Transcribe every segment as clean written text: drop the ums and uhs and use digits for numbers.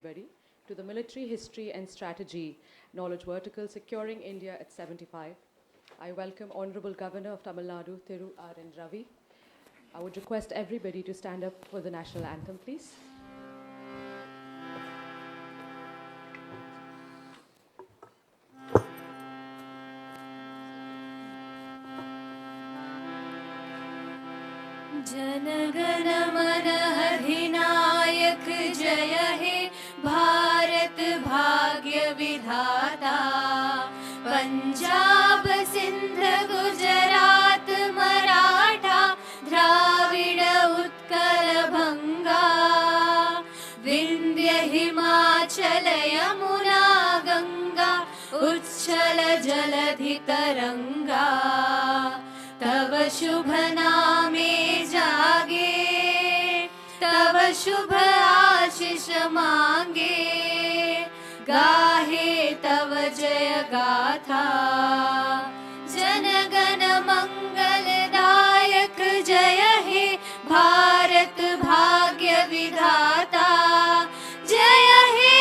everybody to the Military History and Strategy Knowledge Vertical Securing India at 75. I welcome Honorable Governor of Tamil Nadu, Thiru and Ravi. I would request everybody to stand up for the national anthem, please. जनगण मन अधिनायक जय हे भारत भाग्य विधाता पंजाब सिंध गुजरात मराठा द्राविड उत्कल भंगा विंध्य हिमाचल यमुना गंगा उच्छल जलधि तरंगा तव शुभ नामे जागे तव शुभ आशीष मांगे गाहे तव जय गाथा जनगण मंगलदायक जय हे भारत भाग्य विधाता जय हे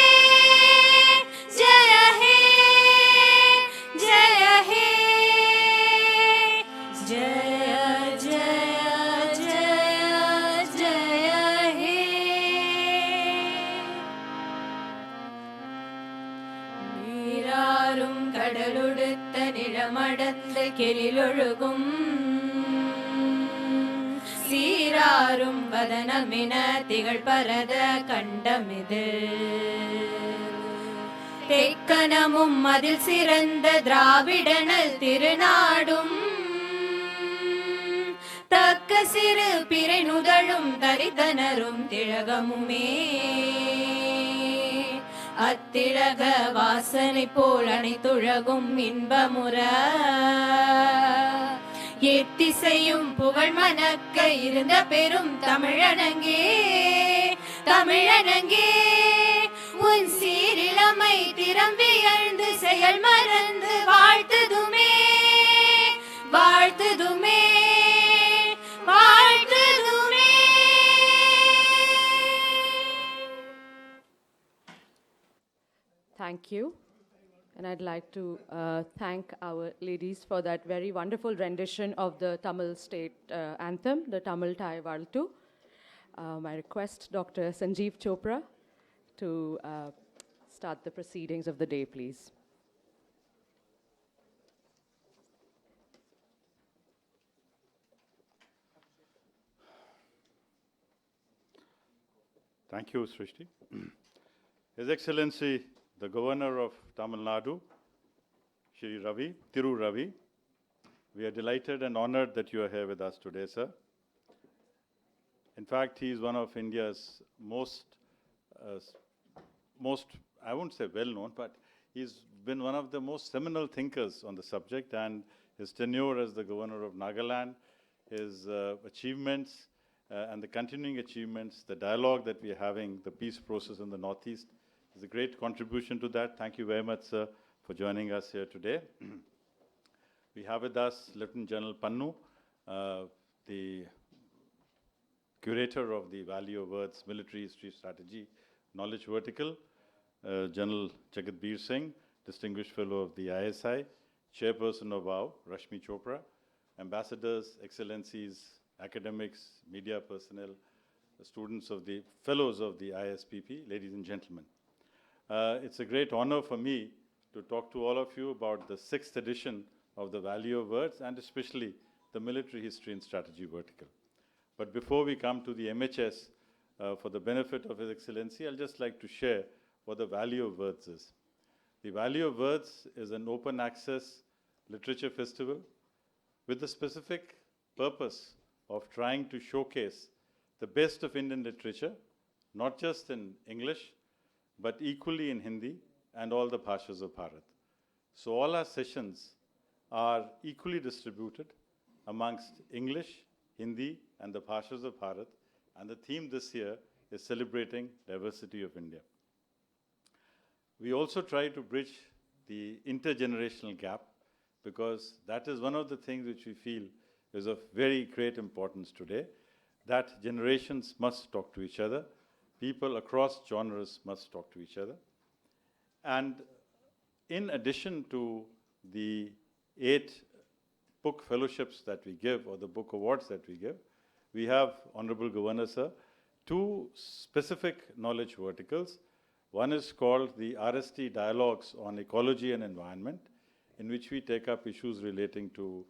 जय हे जय हे जय जय जय जय हे நீராறும் கடலுடுத்த நிலமடந்த கெழிலொழுகும் சீராறும் வதனமின திகழ் பரத கண்டமிதில் தெக்கணமும் அதில் சிறந்த திராவிடனல் திருநாடும் தக்க சிறு பிறை நுதழும் தரிதனரும் திலகமுமே அத்திலக வாசனை போல் அனைத்துலகும் இன்பமுற எத்திசையும் புகழ் மணக்க இருந்த பெரும் தமிழனங்கே தமிழனங்கே உன் சீரிழமை திறம்பி எழுந்து செயல் மறந்து வாழ்த்துதுமே வாழ்த்துதுமே வாழ்த்துதுமே. Thank you. And I'd like to thank our ladies for that very wonderful rendition of the Tamil state anthem, the Tamil Thai Valtu. I request Dr. Sanjeev Chopra to start the proceedings of the day, please. Thank you, Srishti. His Excellency, the Governor of Tamil Nadu, Shri Ravi, Thiru Ravi, we are delighted and honored that you are here with us today, sir. In fact, he is one of India's most, I won't say well-known, but he's been one of the most seminal thinkers on the subject, and his tenure as the Governor of Nagaland, his achievements, and the continuing achievements, the dialogue that we are having, the peace process in the Northeast, is a great contribution to that. Thank you very much, sir, for joining us here today. We have with us Lieutenant General Pannu, the curator of the Value of Words Military History Strategy Knowledge Vertical, General Jagatbir Singh, Distinguished Fellow of the ISI, Chairperson of WOW, Rashmi Chopra, Ambassadors, Excellencies, academics, media personnel, students of the fellows of the ISPP, ladies and gentlemen. It's a great honor for me to talk to all of you about the 6th edition of the Value of Words and especially the Military History and Strategy Vertical. But before we come to the MHS, for the benefit of His Excellency, I'll just like to share what the Value of Words is. The Value of Words is an open access literature festival with the specific purpose of trying to showcase the best of Indian literature, not just in English, but equally in Hindi and all the bhashas of Bharat. So all our sessions are equally distributed amongst English, Hindi, and the bhashas of Bharat, and the theme this year is celebrating diversity of India. We also try to bridge the intergenerational gap because that is one of the things which we feel is of very great importance today, that generations must talk to each other. people across genres must talk to each other. And in addition to the 8 book fellowships that we give, or the book awards that we give, we have, Honorable Governor Sir, 2 specific knowledge verticals. One is called the RST Dialogues on Ecology and Environment, in which we take up issues relating to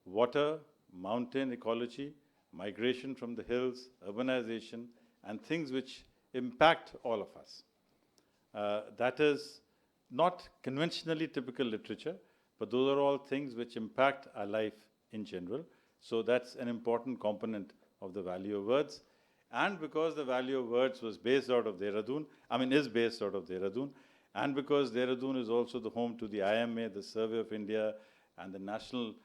water, mountain ecology, migration from the hills, urbanization, and things which impact all of us. That is not conventionally typical literature, but those are all things which impact our life in general. So that's an important component of the Value of Words. And because the Value of Words was based out of Dehradun, is based out of Dehradun, and because Dehradun is also the home to the IMA, the Survey of India, and the National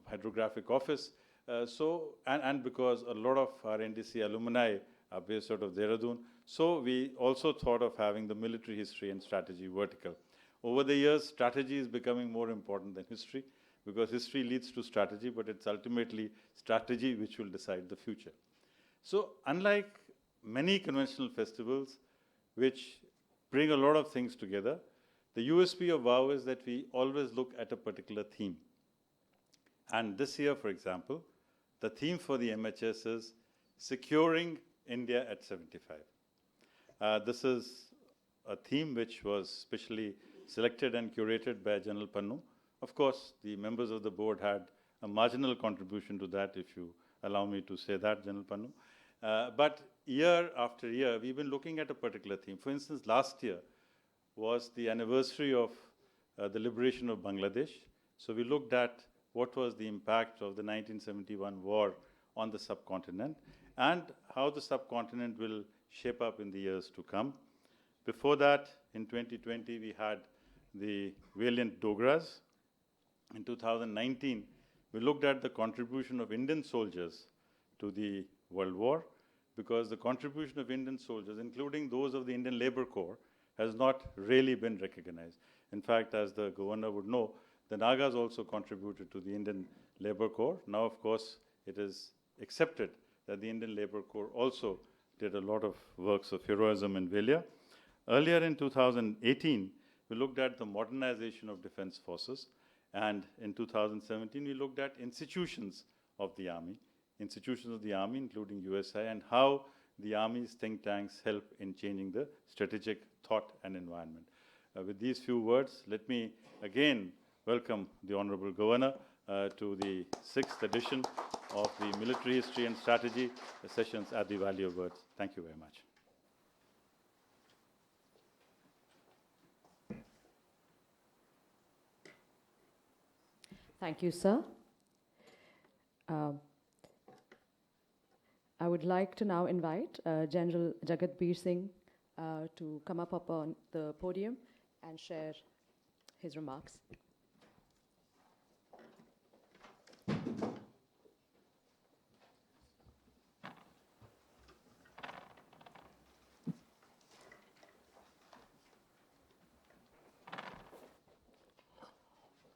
Hydrographic Office, and because a lot of our NDC alumni are based out of Dehradun, so we also thought of having the military history and strategy vertical. Over the years, strategy is becoming more important than history, because history leads to strategy, but it's ultimately strategy which will decide the future. So unlike many conventional festivals which bring a lot of things together, the USP of WOW is that we always look at a particular theme. And this year, for example, the theme for the MHS is Securing India at 75. This is a theme which was specially selected and curated by General Pannu. Of course, the members of the board had a marginal contribution to that, if you allow me to say that, General Pannu. But year after year, we've been looking at a particular theme. For instance, last year was the anniversary of the liberation of Bangladesh. So we looked at what was the impact of the 1971 war on the subcontinent and how the subcontinent will shape up in the years to come. Before that, in 2020, we had the valiant Dogras. In 2019, we looked at the contribution of Indian soldiers to the World War, because the contribution of Indian soldiers, including those of the Indian Labour Corps, has not really been recognized. In fact, as the governor would know, the Nagas also contributed to the Indian Labour Corps. Now, of course, it is accepted that the Indian Labour Corps also did a lot of works of heroism and valor. Earlier in 2018, we looked at the modernization of defense forces. And in 2017, we looked at institutions of the army, including USI, and how the Army's think tanks help in changing the strategic thought and environment. With these few words, let me again welcome the Honorable Governor to the 6th edition of the Military History and Strategy sessions at the Value of Words. Thank you very much. Thank you, sir. I would like to now invite General Jagatbir Singh to come up on the podium and share his remarks.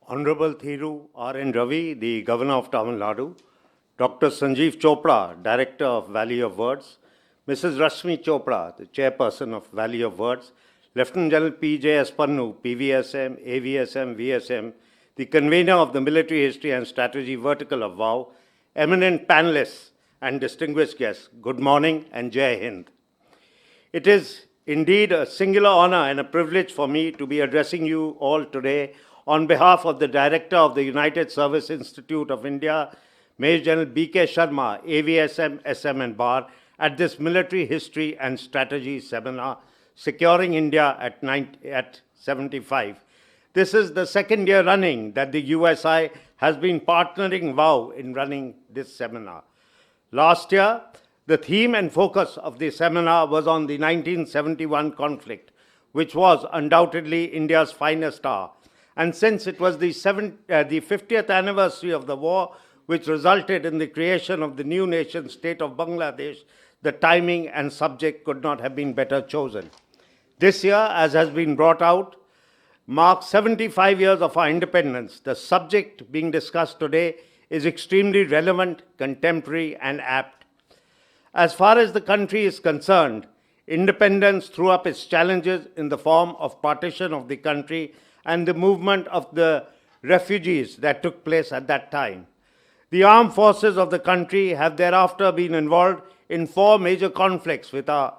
Honorable Thiru R.N. Ravi, the Governor of Tamil Nadu, Dr. Sanjeev Chopra, Director of Value of Words, Mrs. Rashmi Chopra, the Chairperson of Value of Words, Lieutenant General P.J.S. Pannu, PVSM, AVSM, VSM, the convener of the Military History and Strategy Vertical of WOW, eminent panelists and distinguished guests, good morning and Jai Hind. It is indeed a singular honor and a privilege for me to be addressing you all today on behalf of the Director of the United Service Institute of India, Major General B.K. Sharma, AVSM, SM and BAR, at this Military History and Strategy Seminar, Securing India at 75. This is the second year running that the USI has been partnering WOW in running this seminar. Last year, the theme and focus of the seminar was on the 1971 conflict, which was undoubtedly India's finest hour. And since it was the 50th anniversary of the war, which resulted in the creation of the new nation state of Bangladesh, the timing and subject could not have been better chosen. This year, as has been brought out, marks 75 years of our independence. The subject being discussed today is extremely relevant, contemporary, and apt. As far as the country is concerned, independence threw up its challenges in the form of partition of the country and the movement of the refugees that took place at that time. The armed forces of the country have thereafter been involved in 4 major conflicts with our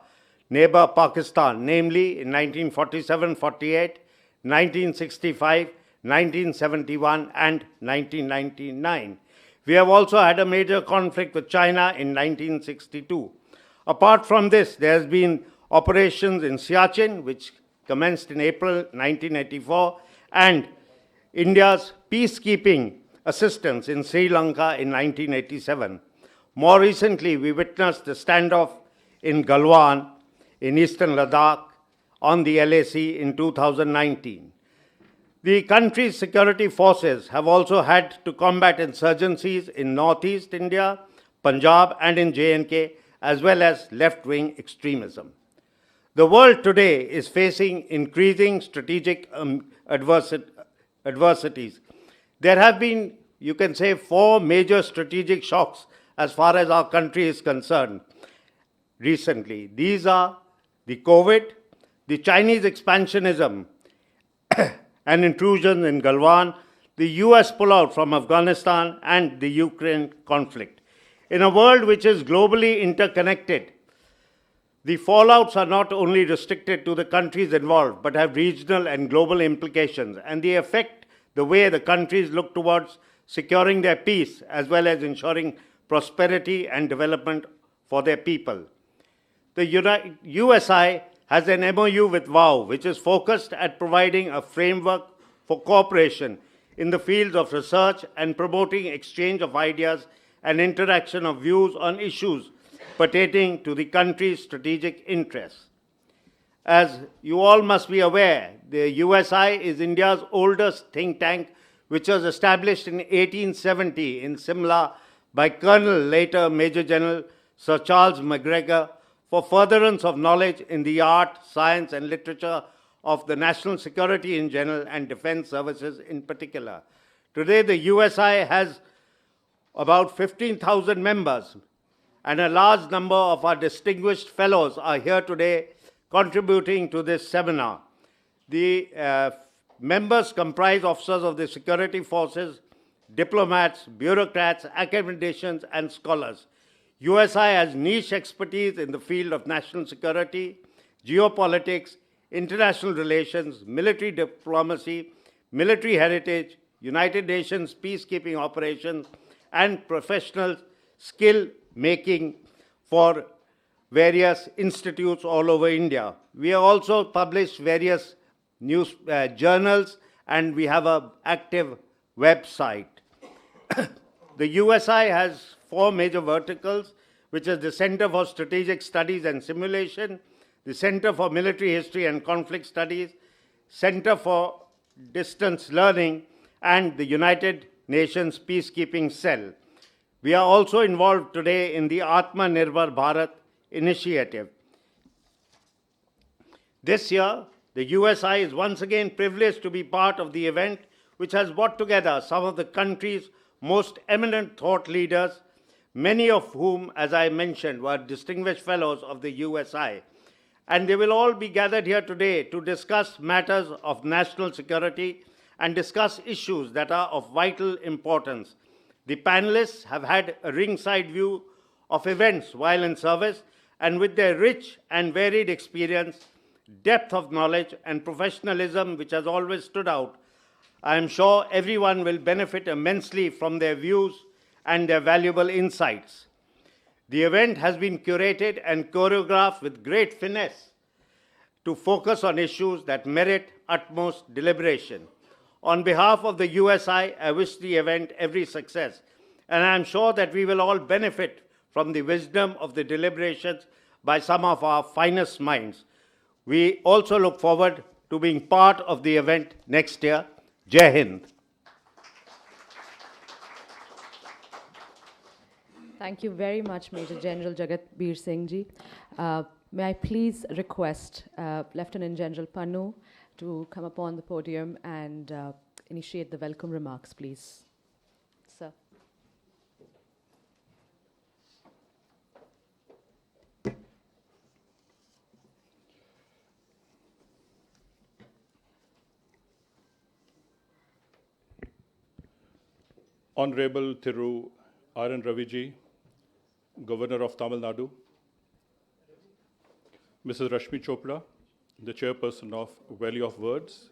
neighbor Pakistan, namely in 1947-48, 1965, 1971 and 1999. We have also had a major conflict with China in 1962. Apart from this, there has been operations in Siachen, which commenced in April 1984, and India's peacekeeping assistance in Sri Lanka in 1987. More recently, we witnessed the standoff in Galwan in eastern Ladakh on the LAC in 2019. The country's security forces have also had to combat insurgencies in northeast India, Punjab and in J&K, as well as left-wing extremism. The world today is facing increasing strategic adversities. There have been, you can say, 4 major strategic shocks as far as our country is concerned recently. These are the COVID, the Chinese expansionism and intrusion in Galwan, the US pullout from Afghanistan, and the Ukraine conflict. In a world which is globally interconnected, the fallouts are not only restricted to the countries involved, but have regional and global implications, and they affect the way the countries look towards securing their peace, as well as ensuring prosperity and development for their people. The USI has an MOU with WOW, which is focused at providing a framework for cooperation in the fields of research and promoting exchange of ideas and interaction of views on issues pertaining to the country's strategic interests. As you all must be aware, the USI is India's oldest think tank, which was established in 1870 in Simla by Colonel, later Major General Sir Charles MacGregor, for furtherance of knowledge in the art, science and literature of the national security in general and defense services in particular. Today, the USI has about 15,000 members, and a large number of our distinguished fellows are here today contributing to this seminar. The members comprise officers of the security forces, diplomats, bureaucrats, academicians and scholars. USI has niche expertise in the field of national security, geopolitics, international relations, military diplomacy, military heritage, United Nations peacekeeping operations, and professional skill making for various institutes all over India. We have also published various news journals, and we have an active website. The USI has 4 major verticals, which is the Center for Strategic Studies and Simulation, the Center for Military History and Conflict Studies, Center for Distance Learning, and the United Nations Peacekeeping Cell. We are also involved today in the Atmanirbhar Bharat initiative. This year, the USI is once again privileged to be part of the event, which has brought together some of the country's most eminent thought leaders, many of whom, as I mentioned, were distinguished fellows of the USI. And they will all be gathered here today to discuss matters of national security and discuss issues that are of vital importance. The panelists have had a ringside view of events while in service, and with their rich and varied experience, depth of knowledge and professionalism which has always stood out, I am sure everyone will benefit immensely from their views and their valuable insights. The event has been curated and choreographed with great finesse to focus on issues that merit utmost deliberation. On behalf of the USI, I wish the event every success, and I am sure that we will all benefit from the wisdom of the deliberations by some of our finest minds. We also look forward to being part of the event next year. Jai Hind. Thank you very much, Major General Jagatbir Singh ji. May I please request Lieutenant General Pannu to come upon the podium and initiate the welcome remarks, please. Sir. Honorable Thiru R.N. Ravi ji, Governor of Tamil Nadu, Mrs. Rashmi Chopra, the Chairperson of Valley of Words,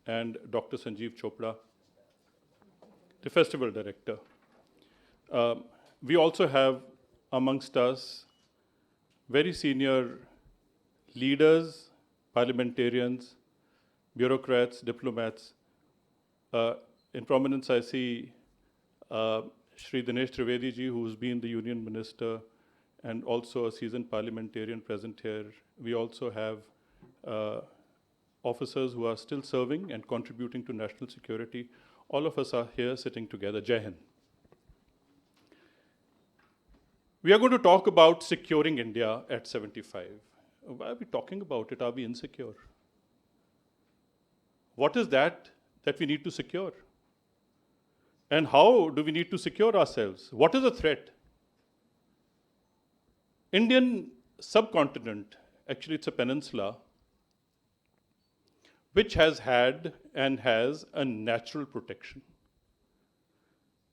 and Dr. Sanjeev Chopra, the Festival Director. We also have amongst us very senior leaders, parliamentarians, bureaucrats, diplomats. In prominence, I see Shri Dinesh Trivedi ji, who's been the Union Minister and also a seasoned parliamentarian present here. We also have officers who are still serving and contributing to national security. All of us are here sitting together. Jai Hind. We are going to talk about securing India at 75. Why are we talking about it? Are we insecure? What is that we need to secure? And how do we need to secure ourselves? What is the threat? Indian subcontinent, actually it's a peninsula, which has had and has a natural protection.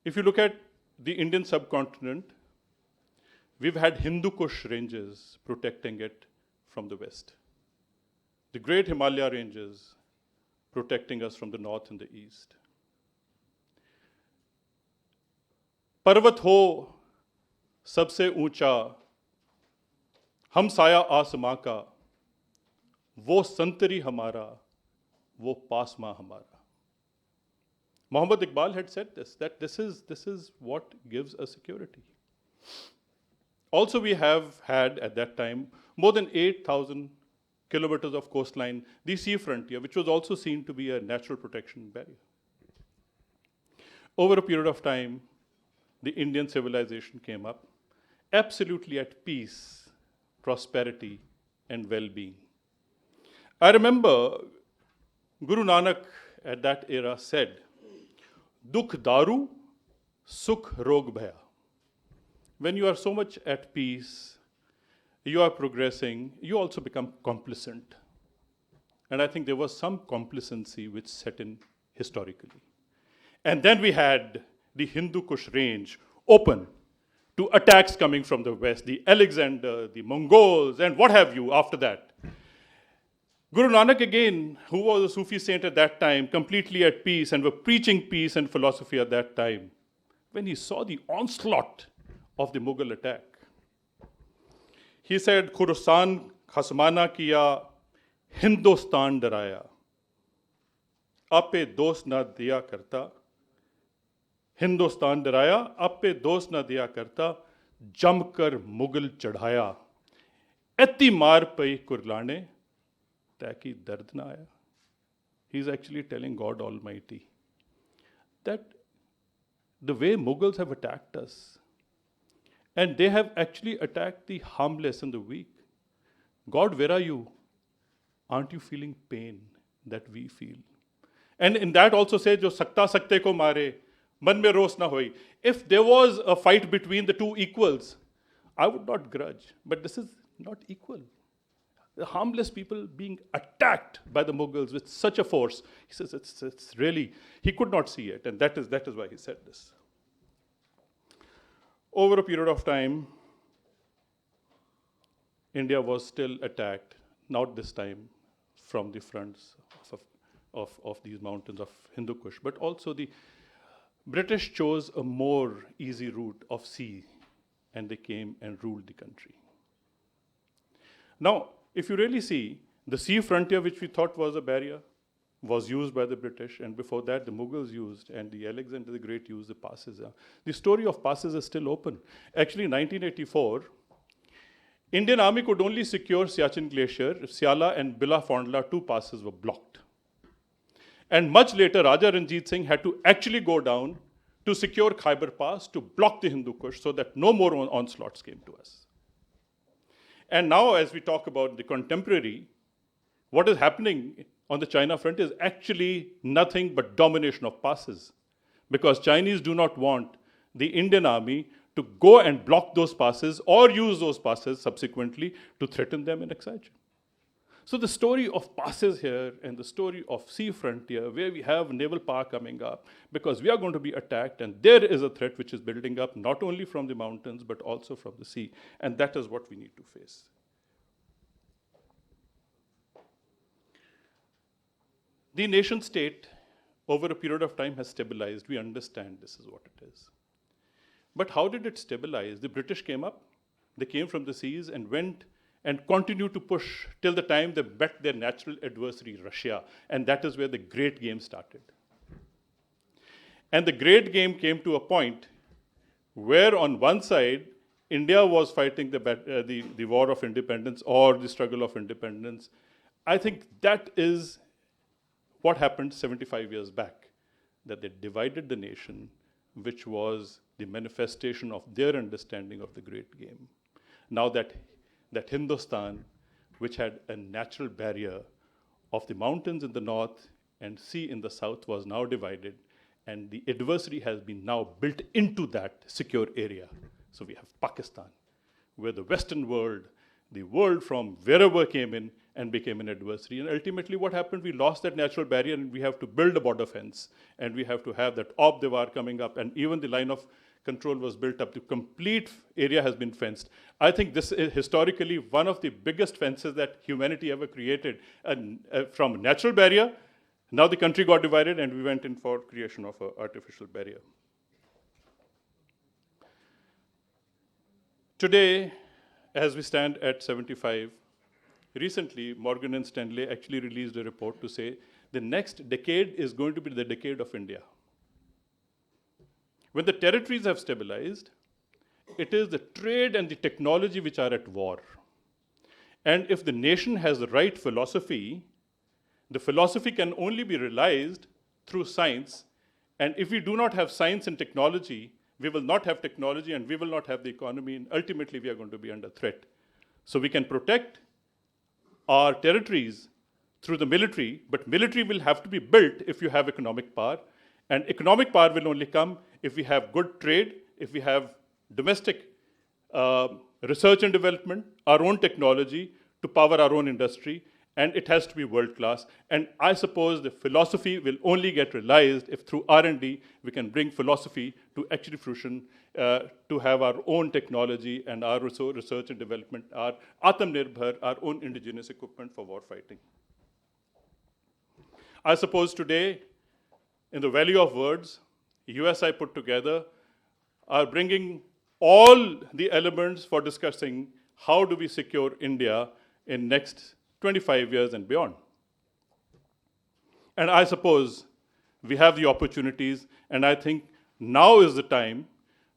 If you look at the Indian subcontinent, we've had Hindu Kush ranges protecting it from the west. The great Himalaya ranges protecting us from the north and the east. पर्वत हो सबसे ऊंचा, हम साया आसमां का, वो संतरी हमारा, वो पासमा हमारा. Muhammad Iqbal had said this, that this is what gives us security. Also, we have had at that time more than 8,000 kilometers of coastline, the sea frontier, which was also seen to be a natural protection barrier. Over a period of time, the Indian civilization came up, absolutely at peace, prosperity, and well-being. I remember Guru Nanak at that era said, Dukh daru, sukh rog bhaya. When you are so much at peace, you are progressing, you also become complacent. And I think there was some complacency which set in historically. And then we had the Hindu Kush range open to attacks coming from the west, the Alexander, the Mongols, and what have you after that. Guru Nanak again, who was a Sufi saint at that time, completely at peace and were preaching peace and philosophy at that time, when he saw the onslaught of the Mughal attack, he said, Khurasan khasmana kiya, Hindustan daraya, ape dost na diya karta, Hindustan daraya, ape dost na diya karta, jamkar Mughal chadhaya, eti maar pai kurlane, taki dard na aaya. He's actually telling God Almighty that the way Mughals have attacked us, and they have actually attacked the harmless and the weak. God, where are you? Aren't you feeling pain that we feel? And in that also says, Jo sakta sakte ko mare, man mein ros na hoi. If there was a fight between the two equals, I would not grudge. But this is not equal. The harmless people being attacked by the Mughals with such a force, he says it's really, he could not see it. And that is why he said this. Over a period of time, India was still attacked, not this time from the fronts of these mountains of Hindu Kush, but also the British chose a more easy route of sea, and they came and ruled the country. Now, if you really see, the sea frontier, which we thought was a barrier, was used by the British, and before that the Mughals used, and the Alexander the Great used the passes. The story of passes is still open. Actually, in 1984, Indian Army could only secure Siachen Glacier. Siala and Bila Fondla, two passes were blocked. And much later, Raja Ranjit Singh had to actually go down to secure Khyber Pass to block the Hindu Kush so that no more onslaughts came to us. And now, as we talk about the contemporary, what is happening on the China front is actually nothing but domination of passes, because Chinese do not want the Indian army to go and block those passes or use those passes subsequently to threaten them in expansion. So the story of passes here and the story of sea frontier, where we have naval power coming up, because we are going to be attacked, and there is a threat which is building up, not only from the mountains, but also from the sea. And that is what we need to face. The nation state, over a period of time, has stabilized. We understand this is what it is. But how did it stabilize? The British came up, they came from the seas and went and continued to push till the time they met their natural adversary, Russia. And that is where the great game started. And the great game came to a point where on one side, India was fighting the war of independence or the struggle of independence. I think that is what happened 75 years back, that they divided the nation, which was the manifestation of their understanding of the great game. Now that Hindustan, which had a natural barrier of the mountains in the north and sea in the south, was now divided, and the adversary has been now built into that secure area. So we have Pakistan, where the Western world, the world from wherever came in and became an adversary. And ultimately what happened, we lost that natural barrier and we have to build a border fence. And we have to have that Ob Diwar coming up, and even the line of control was built up. The complete area has been fenced. I think this is historically one of the biggest fences that humanity ever created. And from a natural barrier, now the country got divided and we went in for creation of an artificial barrier. Today, as we stand at 75, recently Morgan & Stanley actually released a report to say the next decade is going to be the decade of India. When the territories have stabilized, it is the trade and the technology which are at war. And if the nation has the right philosophy, the philosophy can only be realized through science. And if we do not have science and technology, we will not have technology and we will not have the economy, and ultimately we are going to be under threat. So we can protect our territories through the military, but military will have to be built if you have economic power. And economic power will only come if we have good trade, if we have domestic research and development, our own technology to power our own industry, and it has to be world class. And I suppose the philosophy will only get realized if through R&D we can bring philosophy to actually fruition, to have our own technology and our research and development, our Atmanirbhar, our own indigenous equipment for war fighting. I suppose today, in the value of words, USI put together are bringing all the elements for discussing how do we secure India in next 25 years and beyond. And I suppose we have the opportunities, and I think now is the time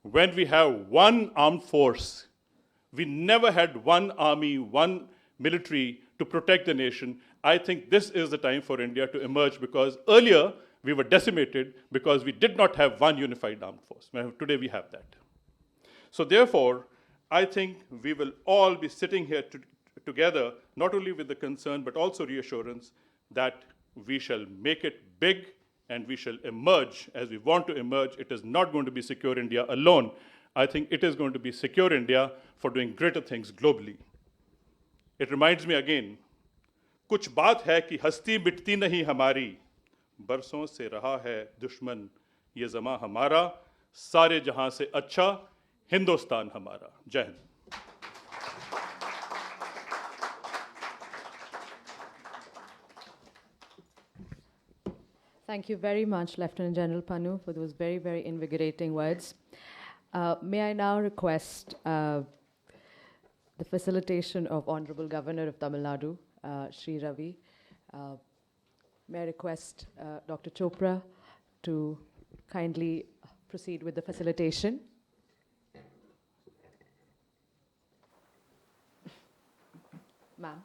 when we have one armed force. We never had one army, one military to protect the nation. I think this is the time for India to emerge, because earlier we were decimated because we did not have one unified armed force. Today we have that. So therefore, I think we will all be sitting here together, not only with the concern, but also reassurance that we shall make it big and we shall emerge as we want to emerge. It is not going to be Secure India alone. I think it is going to be Secure India for doing greater things globally. It reminds me again, कुछ बात है कि हस्ती मिटती नहीं हमारी, बरसों से रहा है दुश्मन ये ज़मां हमारा, सारे जहां से अच्छा हिंदुस्तान हमारा. जय Hind. Thank you very much, Lieutenant General Pannu, for those very, very invigorating words. May I now request the facilitation of Honorable Governor of Tamil Nadu, Shri Ravi. May I request Dr. Chopra to kindly proceed with the facilitation. Ma'am.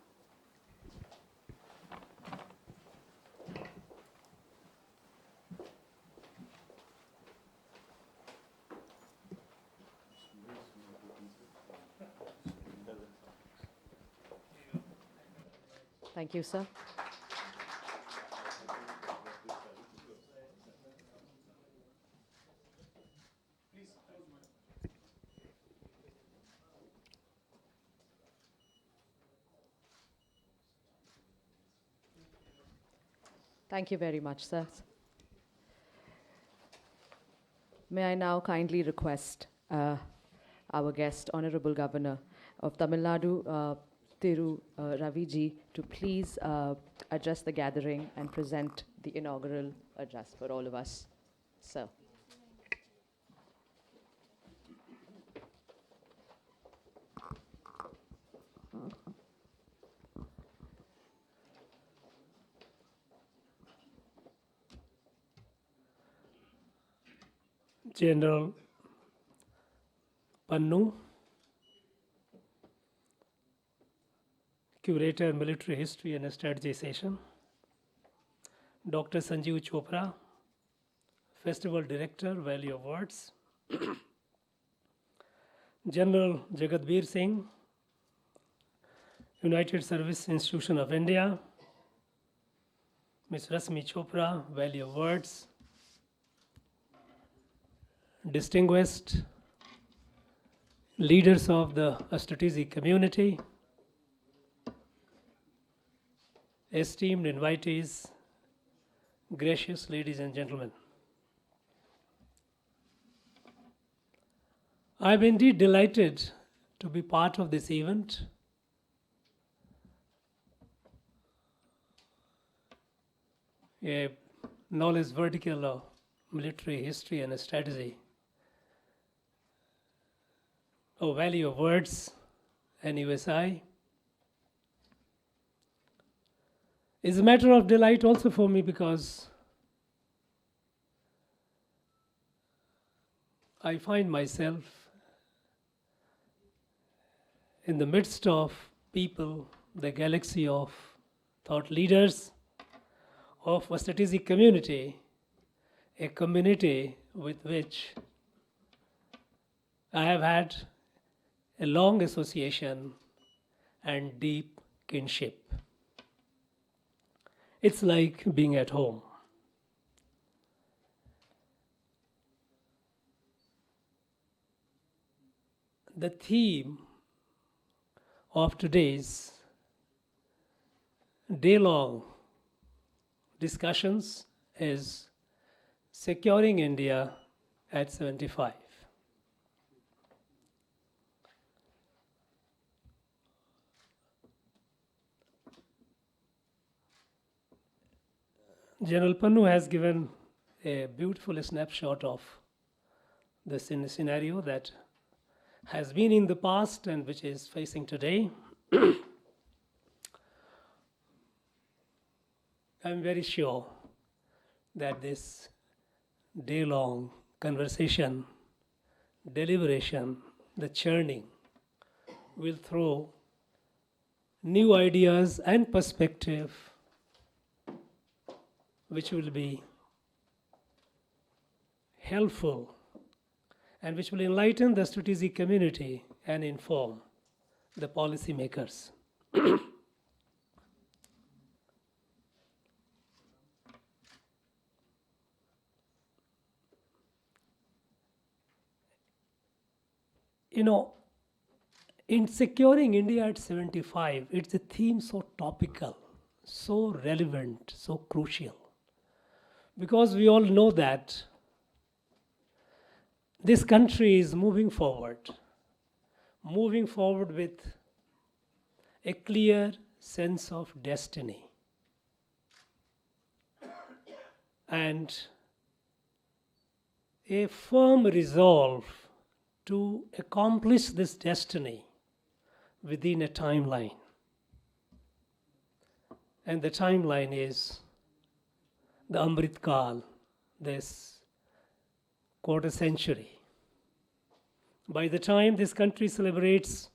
Thank you, sir. Thank you very much, sir. May I now kindly request our guest, Honorable Governor of Tamil Nadu, Thiru Ravi ji, to please address the gathering and present the inaugural address for all of us. Sir. General Pannu, Curator, Military History and Strategy Session, Dr. Sanjeev Chopra, Festival Director, Value of Words, General Jagatbir Singh, United Service Institution of India, Ms. Rashmi Chopra, Value of Words, distinguished leaders of the strategic community, esteemed invitees, gracious ladies and gentlemen. I'm indeed delighted to be part of this event. A knowledge vertical of military history and strategy, a value of words and USI is a matter of delight also for me, because I find myself in the midst of people, the galaxy of thought leaders of a strategic community, a community with which I have had a long association and deep kinship. It's like being at home. The theme of today's day-long discussions is Securing India at 75. General Pannu has given a beautiful snapshot of the scenario that has been in the past and which is facing today. I'm very sure that this day-long conversation, deliberation, the churning will throw new ideas and perspective which will be helpful and which will enlighten the strategic community and inform the policymakers. You know, in securing India at 75, it's a theme so topical, so relevant, so crucial. Because we all know that this country is moving forward with a clear sense of destiny. And a firm resolve to accomplish this destiny within a timeline. And the timeline is the Amrit Kal, this quarter century. By the time this country celebrates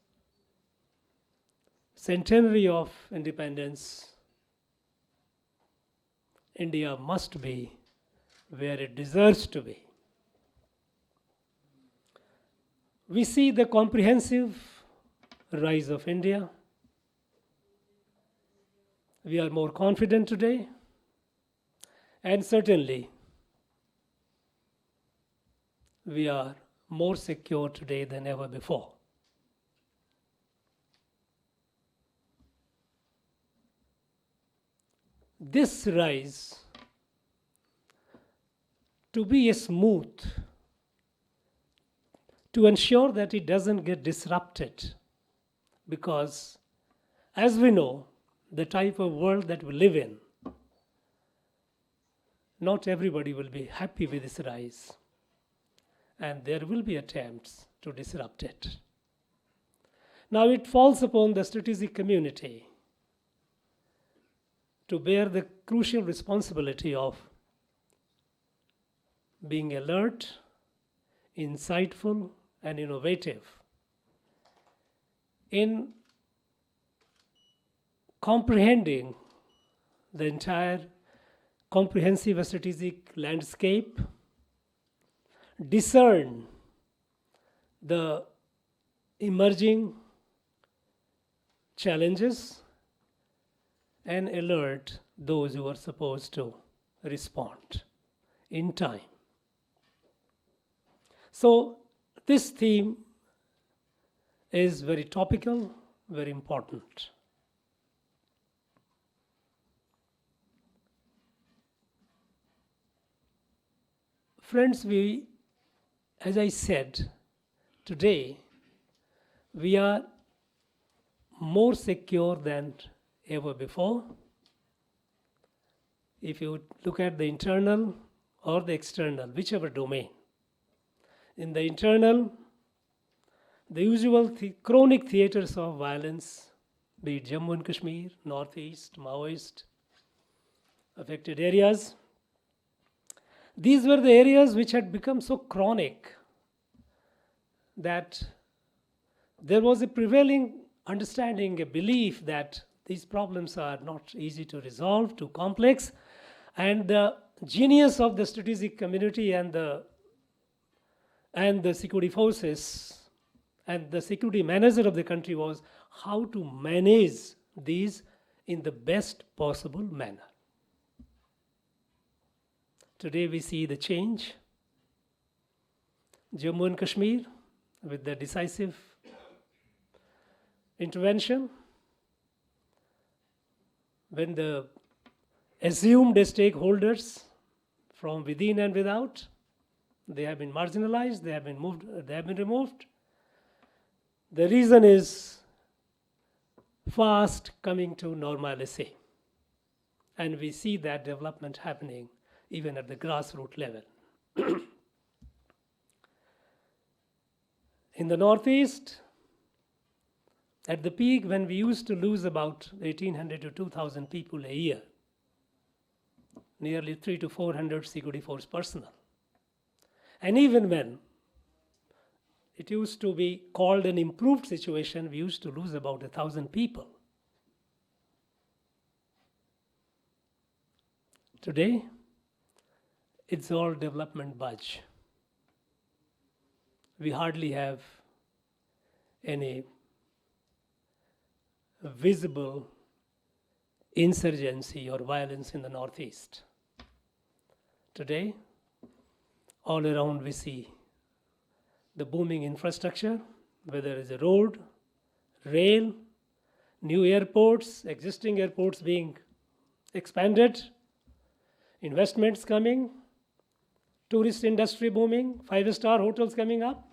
centenary of independence, India must be where it deserves to be. We see the comprehensive rise of India. We are more confident today, and certainly we are more secure today than ever before. This rise to be smooth, to ensure that it doesn't get disrupted. Because, as we know, the type of world that we live in, not everybody will be happy with this rise. And there will be attempts to disrupt it. Now it falls upon the strategic community to bear the crucial responsibility of being alert, insightful, and innovative in comprehending the entire comprehensive strategic landscape, discern the emerging challenges, and alert those who are supposed to respond in time. So this theme is very topical, very important. Friends, as I said, today we are more secure than ever before. If you look at the internal or the external, whichever domain. In the internal, the usual chronic theaters of violence, be it Jammu and Kashmir, Northeast, Maoist affected areas, these were the areas which had become so chronic that there was a prevailing understanding, a belief that these problems are not easy to resolve, too complex, and the genius of the strategic community and the security forces and the security manager of the country was how to manage these in the best possible manner. Today we see the change. Jammu and Kashmir, with the decisive intervention, when the assumed stakeholders from within and without, they have been marginalized, they have been removed. The reason is fast coming to normalcy. And we see that development happening even at the grassroots level. In the Northeast, at the peak when we used to lose about 1,800 to 2,000 people a year, nearly 300 to 400 security force personnel. And even when it used to be called an improved situation, we used to lose about 1,000 people. Today, it's all development budge. We hardly have any visible insurgency or violence in the Northeast. Today, all around we see the booming infrastructure, whether it's a road, rail, new airports, existing airports being expanded, investments coming, tourist industry booming, 5-star hotels coming up.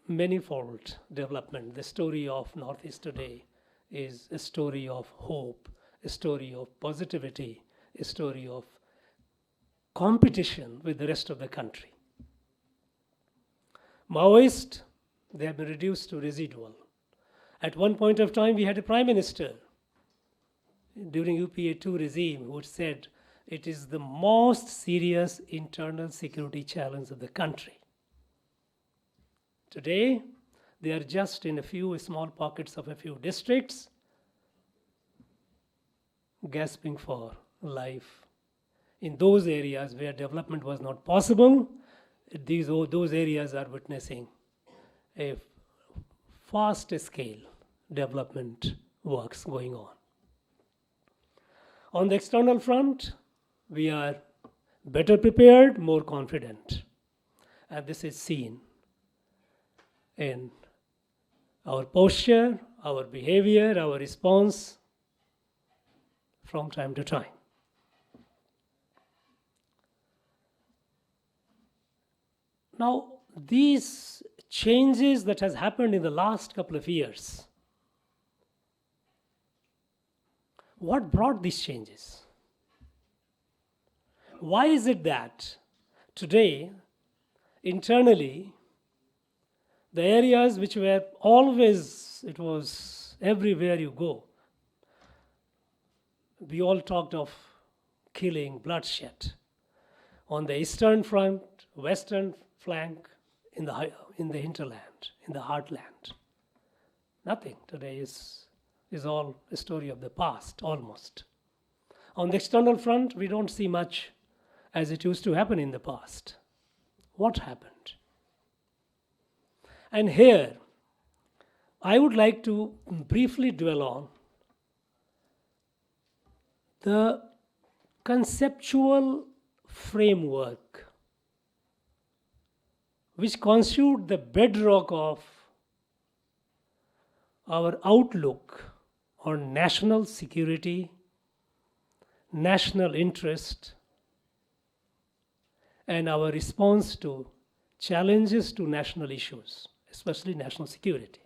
Manifold development. The story of Northeast today is a story of hope, a story of positivity, a story of competition with the rest of the country. Maoist, they have been reduced to residual. At one point of time, we had a prime minister during UPA 2 regime who said it is the most serious internal security challenge of the country. Today, they are just in a few small pockets of a few districts, gasping for life. In those areas where development was not possible, those areas are witnessing a fast scale development works going on. On the external front, we are better prepared, more confident. And this is seen in our posture, our behavior, our response from time to time. Now, these changes that has happened in the last couple of years, what brought these changes? Why is it that today, internally, the areas which were always, it was everywhere you go, we all talked of killing, bloodshed. On the eastern front, western flank, in the hinterland, in the heartland. Nothing today is all a story of the past, almost. On the external front, we don't see much as it used to happen in the past. What happened? And here, I would like to briefly dwell on the conceptual framework which constitute the bedrock of our outlook on national security, national interest, and our response to challenges to national issues, especially national security.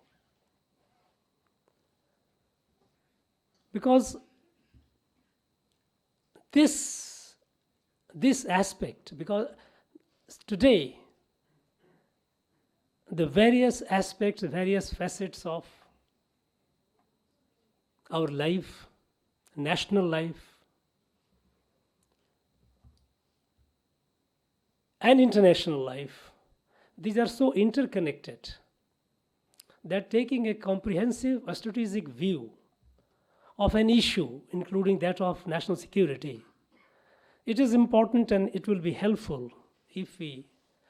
Because this aspect, because today, the various aspects, the various facets of our life, national life, and international life, these are so interconnected that taking a comprehensive, a strategic view of an issue, including that of national security, it is important and it will be helpful if we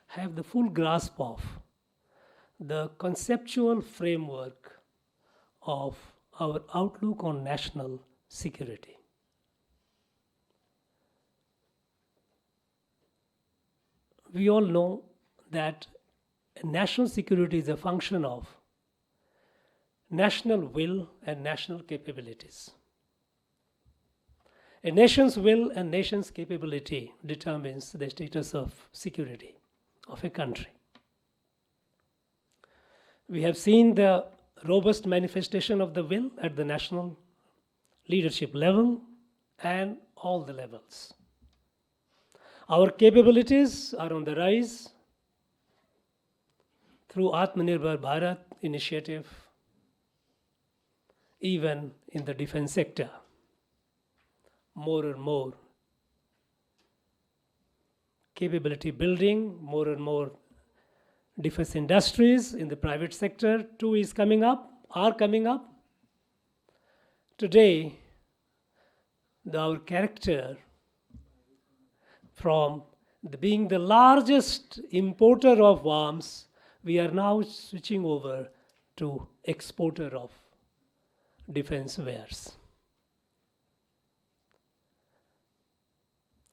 have the full grasp of the conceptual framework of our outlook on national security. We all know that national security is a function of national will and national capabilities. A nation's will and nation's capability determines the status of security of a country. We have seen the robust manifestation of the will at the national leadership level and all the levels. Our capabilities are on the rise through Atmanirbhar Bharat initiative, even in the defense sector. More and more capability building, more and more defense industries in the private sector too are coming up. Today, our character from being the largest importer of arms, we are now switching over to exporter of defense wares.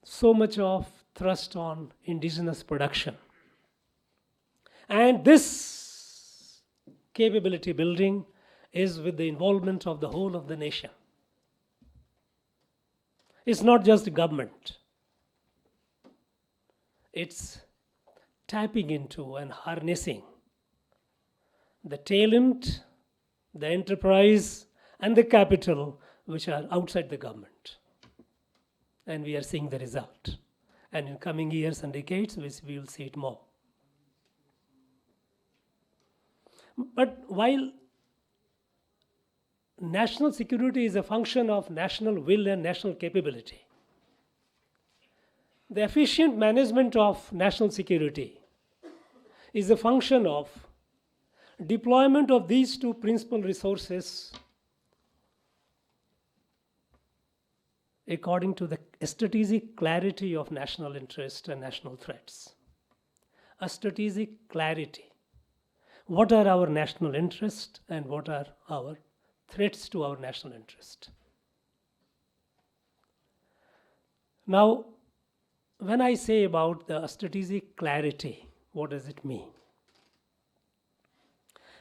So much of thrust on indigenous production. And this capability building is with the involvement of the whole of the nation. It's not just government. It's tapping into and harnessing the talent, the enterprise, and the capital which are outside the government. And we are seeing the result. And in coming years and decades, we will see it more. But while national security is a function of national will and national capability, the efficient management of national security is a function of deployment of these two principal resources according to the strategic clarity of national interest and national threats. A strategic clarity. What are our national interests and what are our threats to our national interest? Now, when I say about the strategic clarity, what does it mean?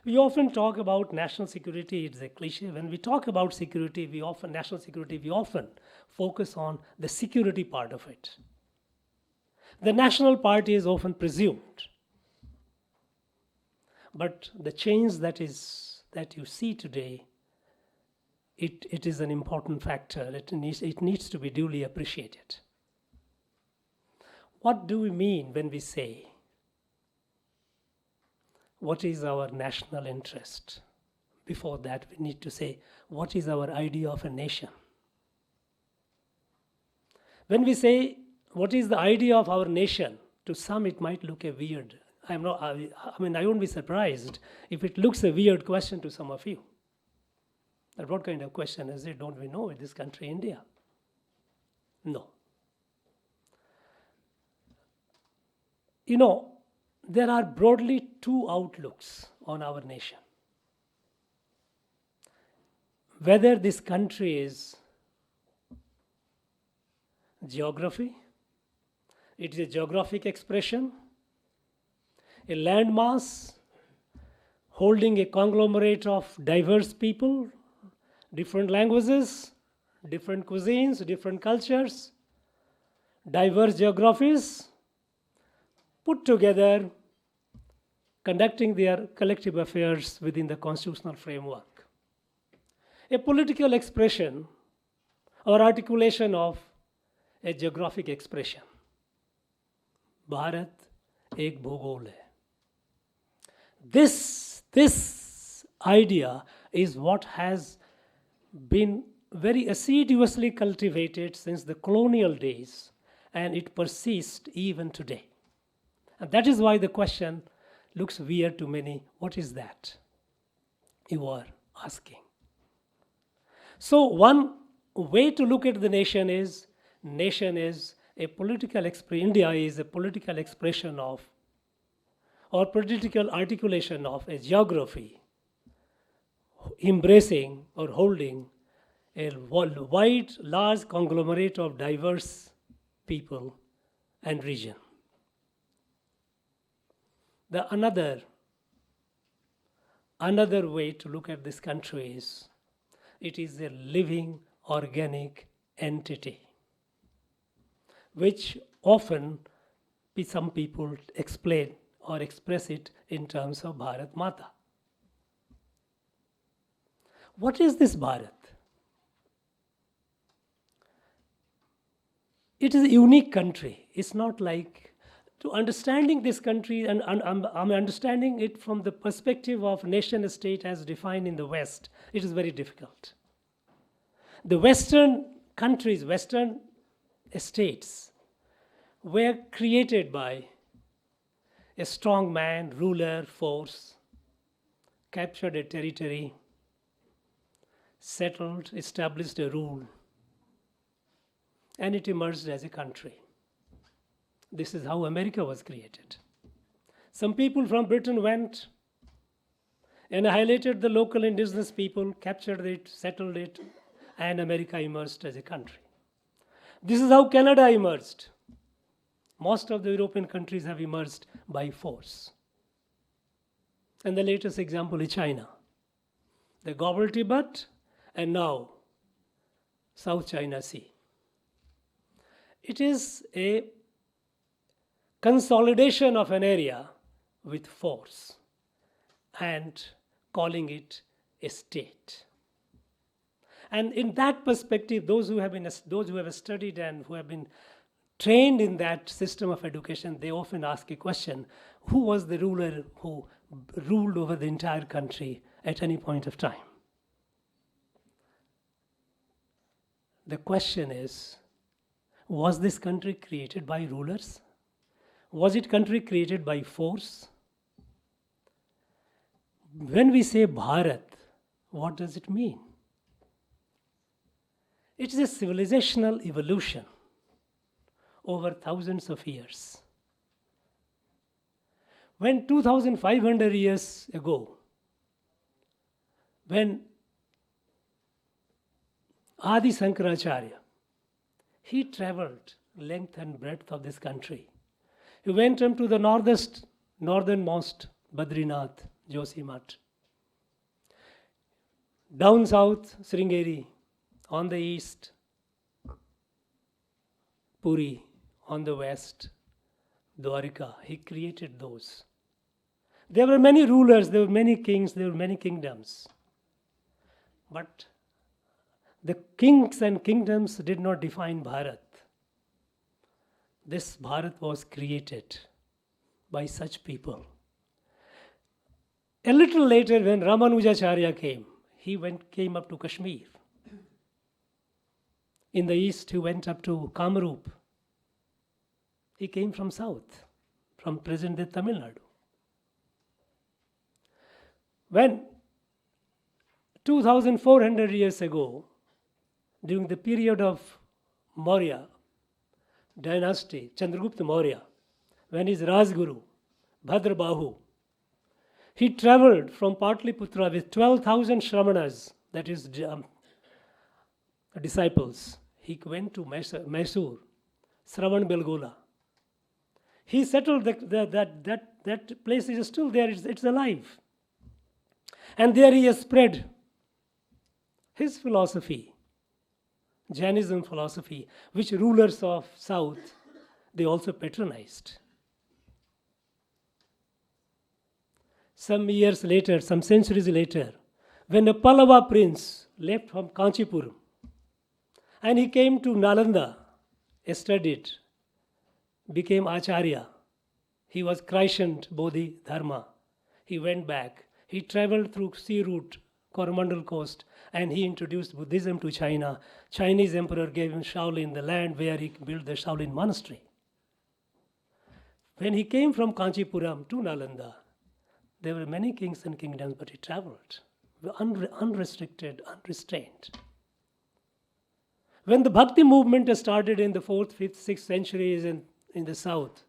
We often talk about national security, it's a cliche. When we talk about security, national security, we often focus on the security part of it. The national part is often presumed. But the change that you see today, it is an important factor. It needs to be duly appreciated. What do we mean when we say, what is our national interest? Before that, we need to say, what is our idea of a nation? When we say, what is the idea of our nation? To some, it might look a weird. I won't be surprised if it looks a weird question to some of you. But what kind of question is it? Don't we know in this country, India? No. There are broadly two outlooks on our nation. Whether this country is geography, it is a geographic expression, a landmass holding a conglomerate of diverse people, different languages, different cuisines, different cultures, diverse geographies, put together, conducting their collective affairs within the constitutional framework. A political expression or articulation of a geographic expression. Bharat ek bhugol hai. This idea is what has been very assiduously cultivated since the colonial days, and it persists even today. And that is why the question looks weird to many. What is that? You are asking. So one way to look at the nation is a political expression. India is a political expression of, or political articulation of, a geography embracing or holding a wide, large conglomerate of diverse people and region. Another way to look at this country is, it is a living, organic entity, which often some people explain or express it in terms of Bharat Mata. What is this Bharat? It is a unique country. It's not like, to understanding this country, and I'm understanding it from the perspective of nation state as defined in the West, it is very difficult. The Western countries, Western states were created by a strong man, ruler, force, captured a territory, settled, established a rule, and it emerged as a country. This is how America was created. Some people from Britain went, annihilated the local indigenous people, captured it, settled it, and America emerged as a country. This is how Canada emerged. Most of the European countries have emerged by force. And the latest example is China. They gobbled Tibet, and now South China Sea. It is a consolidation of an area with force and calling it a state. And in that perspective, those who have studied and who have been trained in that system of education, they often ask a question: who was the ruler who ruled over the entire country at any point of time? The question is, was this country created by rulers? Was it country created by force? When we say Bharat, what does it mean? It is a civilizational evolution over thousands of years. When 2,500 years ago, when Adi Sankaracharya, he traveled length and breadth of this country. He went up to the northernmost Badrinath, Josimath. Down south, Sringeri. On the east, Puri. On the west, Dwarika. He created those. There were many rulers, there were many kings, there were many kingdoms. But the kings and kingdoms did not define Bharat. This Bharat was created by such people. A little later, when Ramanujacharya came, he came up to Kashmir. In the east, he went up to Kamrup. He came from south, from present-day Tamil Nadu. When 2,400 years ago, during the period of Maurya dynasty, Chandragupta Maurya, when his Rajguru, Bhadrabahu, he traveled from Patliputra with 12,000 Shramanas, that is disciples. He went to Mysore, Sravan Belgola. He settled that place is still there, it's alive. And there he has spread his philosophy, Jainism philosophy, which rulers of South, they also patronized. Some years later, some centuries later, when a Pallava prince left from Kanchipuram and he came to Nalanda, studied, became Acharya. He was Krishnand Bodhi Dharma. He went back. He traveled through sea route, Coromandel coast, and he introduced Buddhism to China. Chinese emperor gave him Shaolin, the land where he built the Shaolin monastery. When he came from Kanchipuram to Nalanda, there were many kings and kingdoms, but he traveled, unrestricted, unrestrained. When the Bhakti movement started in the 4th, 5th, 6th centuries in the south,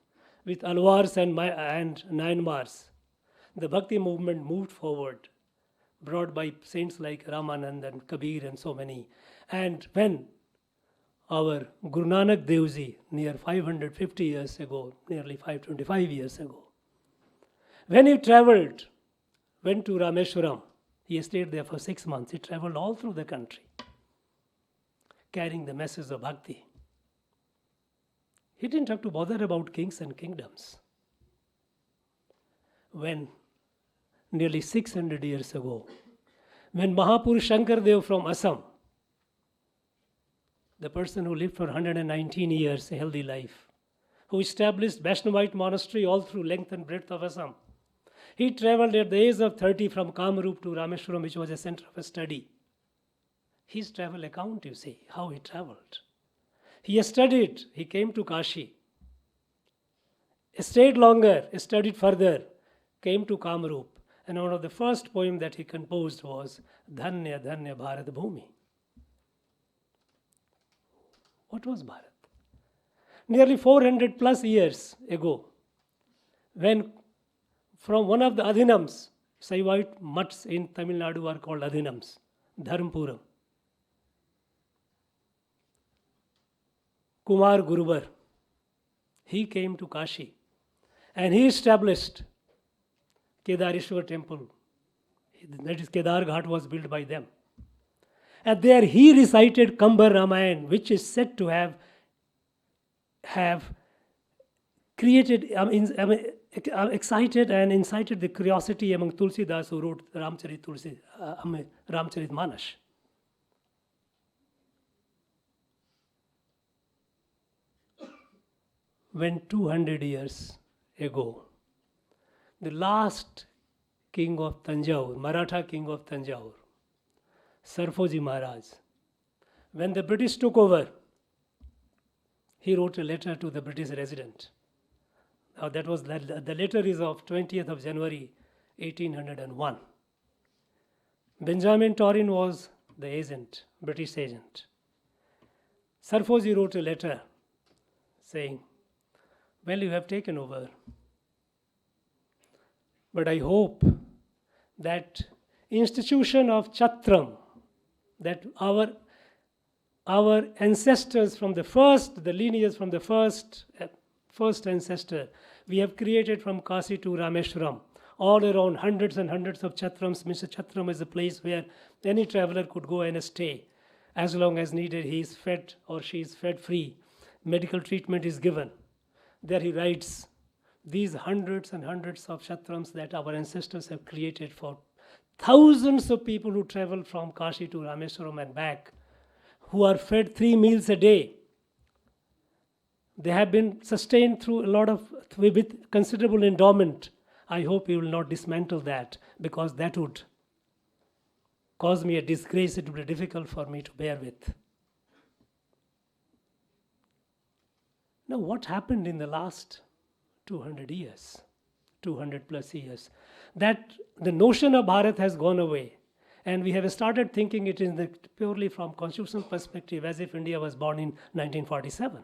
with Alwars and Nayanmars, the Bhakti movement moved forward, brought by saints like Ramanand and Kabir and so many. And when our Guru Nanak Dev Ji, near 550 years ago, nearly 525 years ago, when he traveled, went to Rameshwaram, he stayed there for 6 months. He traveled all through the country, carrying the message of Bhakti. He didn't have to bother about kings and kingdoms. When nearly 600 years ago, when Mahapurush Shankardev from Assam, the person who lived for 119 years, a healthy life, who established Vaishnavite monastery all through length and breadth of Assam, he traveled at the age of 30 from Kamrup to Rameshwaram, which was a center of study. His travel account, you see, how he traveled. He studied, he came to Kashi, stayed longer, studied further, came to Kamrup, and one of the first poems that he composed was Dhanya Dhanya Bharat Bhumi. What was Bharat? Nearly 400 plus years ago, when from one of the Adhinams, Saivite mutts in Tamil Nadu are called Adhinams, Dharmpuram, Kumar Guruvar, he came to Kashi and he established Kedareshwar temple. That is, Kedar Ghat was built by them. And there he recited Kambar Ramayan, which is said to have created, excited and incited the curiosity among Tulsidas, who wrote Ramcharit Manas. When 200 years ago, the last king of Tanjore, Maratha king of Tanjore, Sarfoji Maharaj, when the British took over, he wrote a letter to the British resident. Now that was the letter is of 20th of January 1801. Benjamin Torin was the agent, British agent. Sarfoji wrote a letter saying, well, you have taken over, but I hope that institution of Chatram, that our ancestors from the first, the lineage from the first ancestor, we have created from Kasi to Rameshwaram, all around hundreds and hundreds of Chatrams. Mr. Chatram is a place where any traveler could go and stay. As long as needed, he is fed or she is fed free. Medical treatment is given. There he writes, these hundreds and hundreds of shatrams that our ancestors have created for thousands of people who travel from Kashi to Rameswaram and back, who are fed 3 meals a day. They have been sustained through a lot of, with considerable endowment. I hope you will not dismantle that, because that would cause me a disgrace. It would be difficult for me to bear with. Now, what happened in the last 200 years, 200 plus years? That the notion of Bharat has gone away, and we have started thinking it in the purely from constitutional perspective, as if India was born in 1947.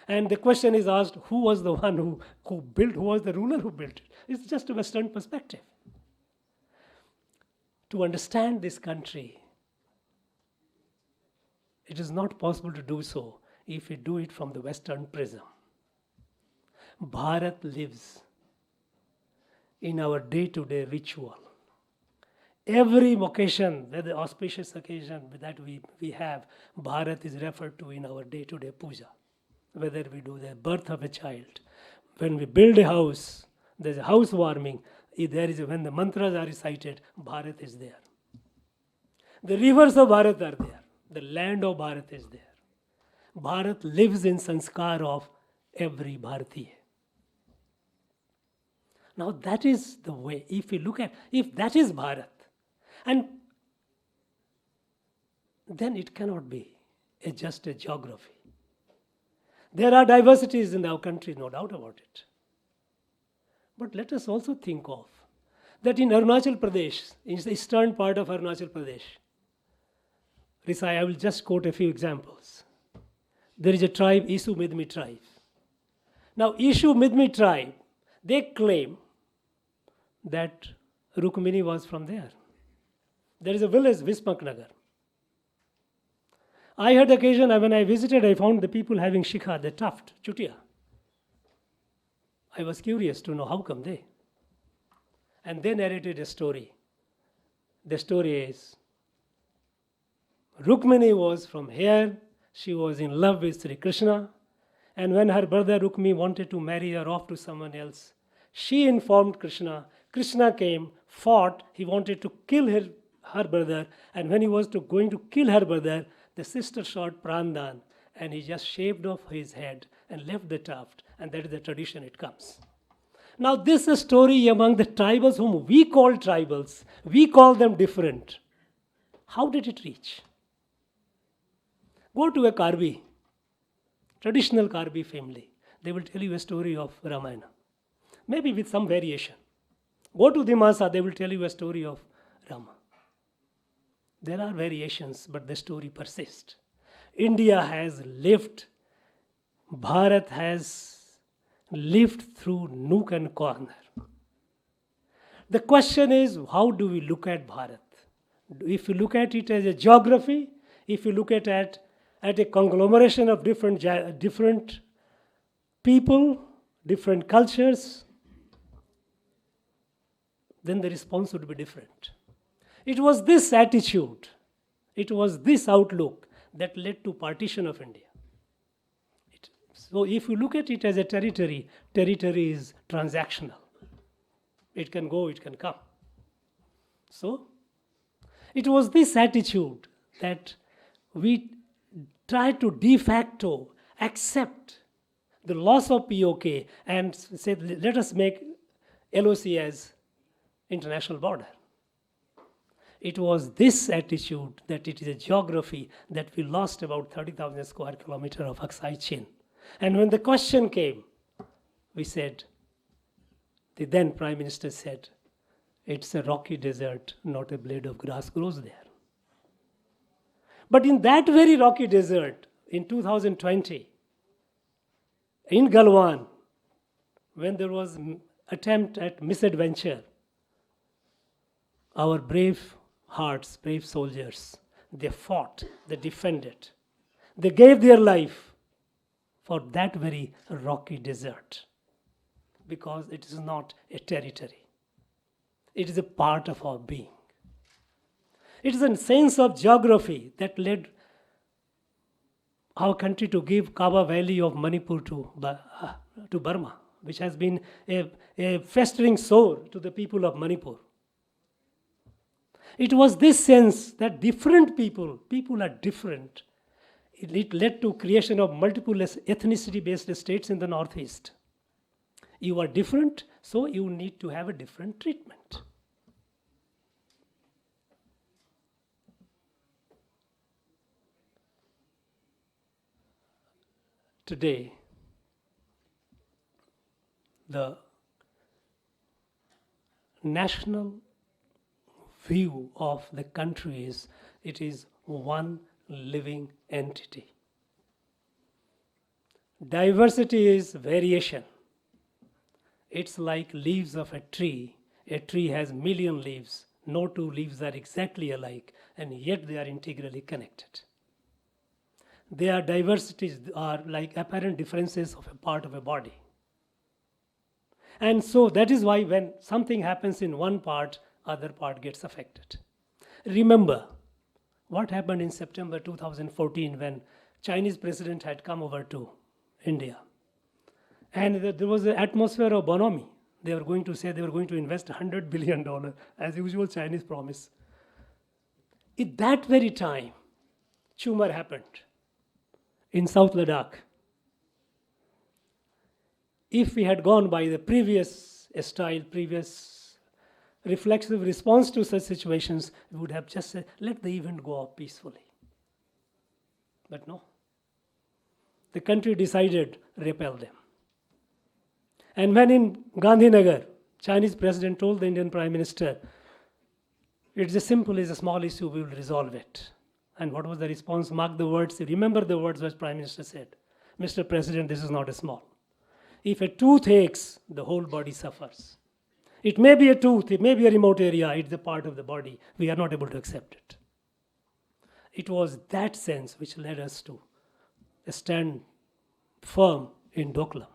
And the question is asked, who was the one who built, who was the ruler who built it? It's just a Western perspective. To understand this country, it is not possible to do so if we do it from the Western prism. Bharat lives in our day-to-day ritual. Every occasion, whether auspicious occasion that we have, Bharat is referred to in our day-to-day puja. Whether we do the birth of a child, when we build a house, there's a housewarming, when the mantras are recited, Bharat is there. The rivers of Bharat are there. The land of Bharat is there. Bharat lives in sanskar of every Bharatiya. Now that is the way, if we look at, if that is Bharat, and then it cannot be just a geography. There are diversities in our country, no doubt about it. But let us also think of that in Arunachal Pradesh, in the eastern part of Arunachal Pradesh, I will just quote a few examples. There is a tribe, Isu Midmi tribe. Now, Isu Midmi tribe, they claim that Rukmini was from there. There is a village, Vismaknagar. I had occasion, when I visited, I found the people having shikha, the tuft, chutia. I was curious to know how come they. And they narrated a story. The story is, Rukmini was from here, she was in love with Sri Krishna, and when her brother Rukmi wanted to marry her off to someone else, she informed Krishna. Krishna came, fought, he wanted to kill her brother, and when he was going to kill her brother, the sister shot Prandan, and he just shaved off his head and left the tuft, and that is the tradition it comes. Now this is a story among the tribals whom we call tribals. We call them different. How did it reach? Go to a Karbi, traditional Karbi family. They will tell you a story of Ramayana, maybe with some variation. Go to Dimasa, they will tell you a story of Rama. There are variations, but the story persists. India has lived, Bharat has lived through nook and corner. The question is, how do we look at Bharat? If you look at it as a geography, if you look at it at a conglomeration of different people, different cultures, then the response would be different. It was this attitude, it was this outlook that led to partition of India. So if you look at it as a territory, territory is transactional. It can go, it can come. So it was this attitude that we tried to de facto accept the loss of POK and say, let us make LOC as international border. It was this attitude that it is a geography that we lost about 30,000 square kilometers of Aksai Chin. And when the question came, we said, the then Prime Minister said, it's a rocky desert, not a blade of grass grows there. But in that very rocky desert, in 2020, in Galwan, when there was an attempt at misadventure, our brave hearts, brave soldiers, they fought, they defended. They gave their life for that very rocky desert because it is not a territory. It is a part of our being. It is a sense of geography that led our country to give Kaba Valley of Manipur to Burma, which has been a festering sore to the people of Manipur. It was this sense that different people are different. It led to creation of multiple ethnicity-based states in the Northeast. You are different, so you need to have a different treatment. Today, the national view of the country is it is one living entity. Diversity is variation. It's like leaves of a tree. A tree has million leaves. No two leaves are exactly alike, and yet they are integrally connected. Their diversities are like apparent differences of a part of a body. And so that is why when something happens in one part, other part gets affected. Remember what happened in September 2014 when Chinese president had come over to India. And there was an atmosphere of bonhomie. They were going to say they were going to invest $100 billion, as usual Chinese promise. At that very time, tumor happened in South Ladakh. If we had gone by the previous style, previous reflexive response to such situations, we would have just said, let the event go off peacefully. But no. The country decided repel them. And when in Gandhinagar, Chinese president told the Indian Prime Minister, it's as simple as a small issue, we will resolve it. And what was the response? Mark the words, remember the words which Prime Minister said. Mr. President, this is not a small. If a tooth aches, the whole body suffers. It may be a tooth, it may be a remote area, it's a part of the body. We are not able to accept it. It was that sense which led us to stand firm in Doklam.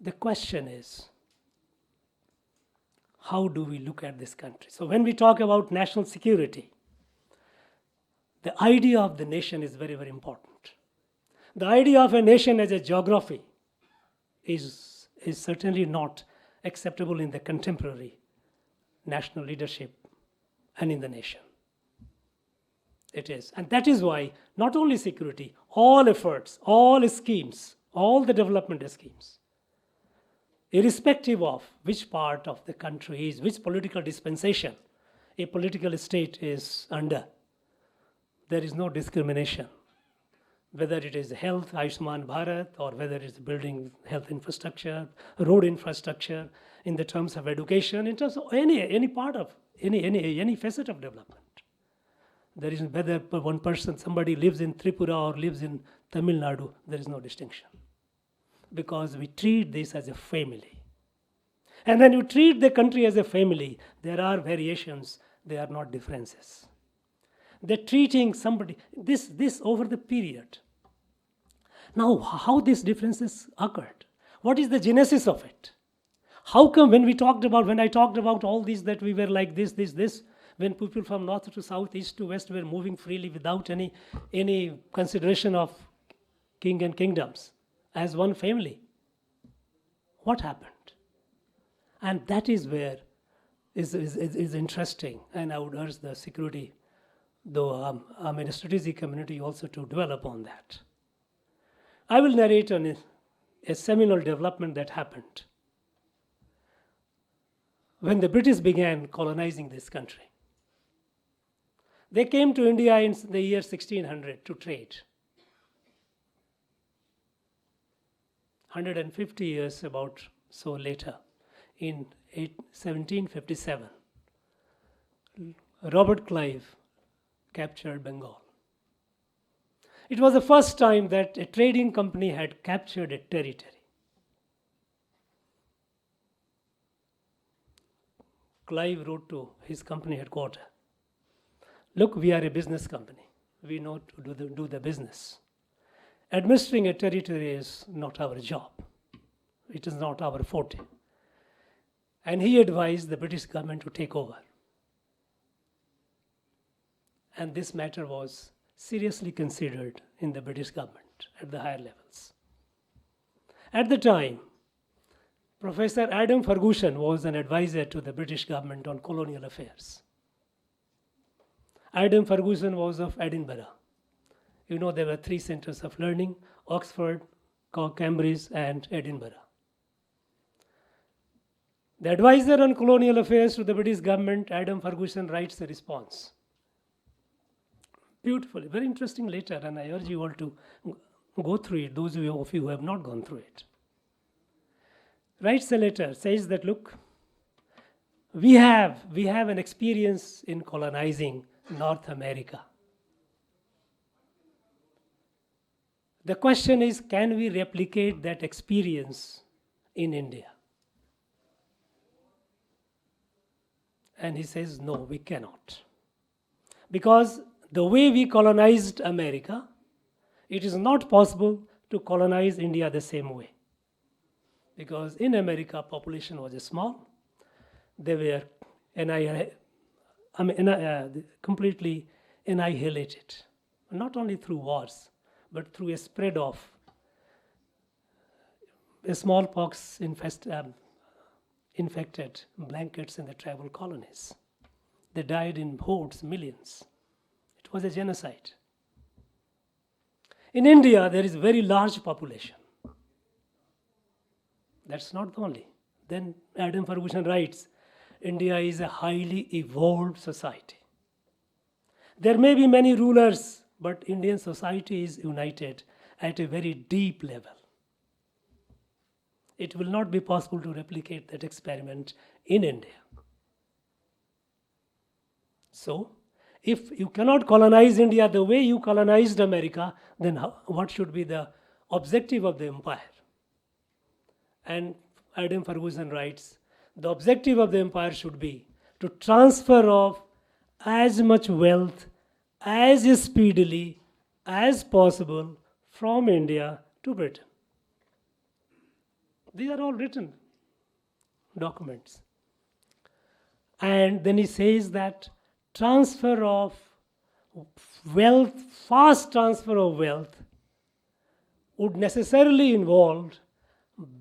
The question is, how do we look at this country? So when we talk about national security, the idea of the nation is very, very important. The idea of a nation as a geography is certainly not acceptable in the contemporary national leadership and in the nation. It is. And that is why not only security, all efforts, all schemes, all the development schemes, irrespective of which part of the country is, which political dispensation a political state is under, there is no discrimination. Whether it is health, Ayushman Bharat, or whether it is building health infrastructure, road infrastructure, in the terms of education, in terms of any part of, any facet of development. There is whether one person, somebody lives in Tripura or lives in Tamil Nadu, there is no distinction. Because we treat this as a family. And when you treat the country as a family, there are variations, they are not differences. They're treating somebody, this over the period. Now, how these differences occurred? What is the genesis of it? How come when I talked about all these that we were like this, when people from north to south, east to west were moving freely without any consideration of king and kingdoms as one family? What happened? And that is where is interesting, and I would urge the security, though I'm in a strategic community, also to develop on that. I will narrate on a seminal development that happened when the British began colonizing this country. They came to India in the year 1600 to trade. 150 years about so later, in 1757, Robert Clive captured Bengal. It was the first time that a trading company had captured a territory. Clive wrote to his company headquarters, look, we are a business company. We know to do the business. Administering a territory is not our job. It is not our forte. And he advised the British government to take over. And this matter was seriously considered in the British government at the higher levels. At the time, Professor Adam Ferguson was an advisor to the British government on colonial affairs. Adam Ferguson was of Edinburgh. You know, there were 3 centers of learning: Oxford, Cambridge, and Edinburgh. The advisor on colonial affairs to the British government, Adam Ferguson, writes a response. Beautifully, very interesting letter, and I urge you all to go through it, those of you who have not gone through it. Writes a letter, says that, look, we have an experience in colonizing North America. The question is, can we replicate that experience in India? And he says, no, we cannot. Because the way we colonized America, it is not possible to colonize India the same way. Because in America, population was small. They were completely annihilated, not only through wars, but through a spread of smallpox infected blankets in the tribal colonies. They died in hordes, millions. It was a genocide. In India, there is a very large population. That's not the only. Then Adam Ferguson writes, India is a highly evolved society. There may be many rulers, but Indian society is united at a very deep level. It will not be possible to replicate that experiment in India. So, if you cannot colonize India the way you colonized America, then what should be the objective of the empire? And Adam Ferguson writes, the objective of the empire should be to transfer of as much wealth as speedily as possible from India to Britain. These are all written documents. And then he says that transfer of wealth, fast transfer of wealth, would necessarily involve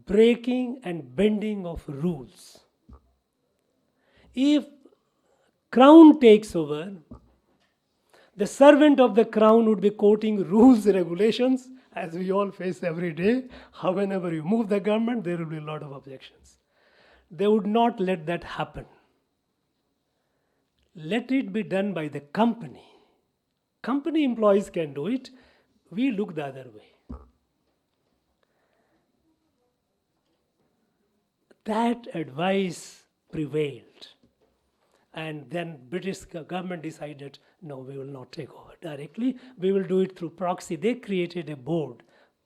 breaking and bending of rules. If crown takes over, the servant of the crown would be quoting rules and regulations, as we all face every day. Whenever you move the government, there will be a lot of objections. They would not let that happen. Let it be done by the company. Company employees can do it. We look the other way. That advice prevailed. And then British government decided, no, we will not take over directly. We will do it through proxy. They created a board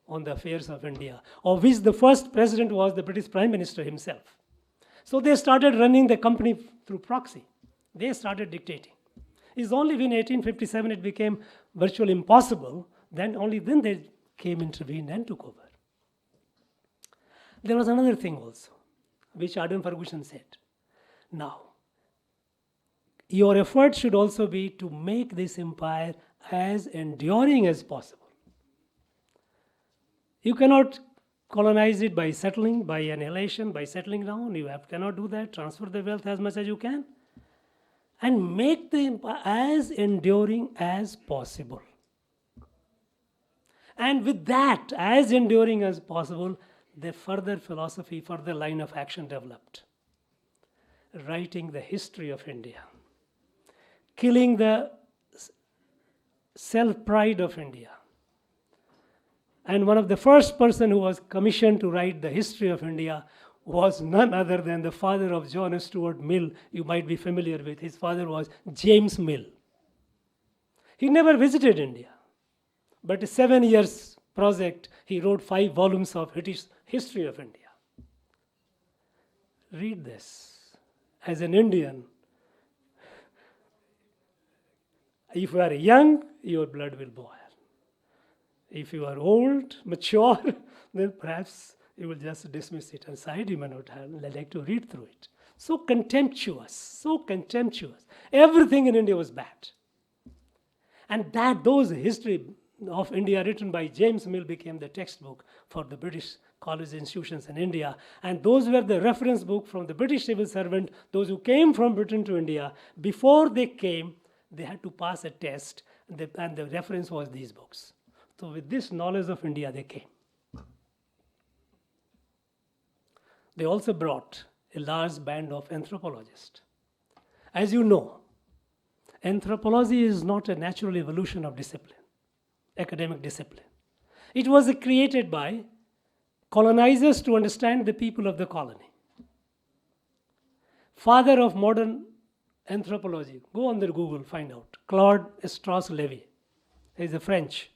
on the affairs of India, of which the first president was the British Prime Minister himself. So they started running the company through proxy. They started dictating. It's only when 1857 it became virtually impossible, only then they came, intervened and took over. There was another thing also, which Adam Ferguson said. Now, your effort should also be to make this empire as enduring as possible. You cannot colonize it by settling, by annihilation, by settling down. You cannot do that. Transfer the wealth as much as you can. And make the empire as enduring as possible. And with that, as enduring as possible, the further philosophy, further line of action developed. Writing the history of India. Killing the self-pride of India. And one of the first person who was commissioned to write the history of India was none other than the father of John Stuart Mill. You might be familiar with. His father was James Mill. He never visited India. But a 7 years project, he wrote 5 volumes of history of India. Read this. As an Indian, if you are young, your blood will boil. If you are old, mature, then perhaps you will just dismiss it aside. You may not like to read through it. So contemptuous, so contemptuous. Everything in India was bad. And those history of India written by James Mill became the textbook for the British college institutions in India. And those were the reference book from the British civil servant, those who came from Britain to India. Before they came, they had to pass a test, and the reference was these books. So with this knowledge of India, they came. They also brought a large band of anthropologists. As you know, anthropology is not a natural evolution of discipline, academic discipline. It was created by colonizers to understand the people of the colony. Father of modern anthropology, go on the Google, find out. Claude Strauss-Levy. He's a French.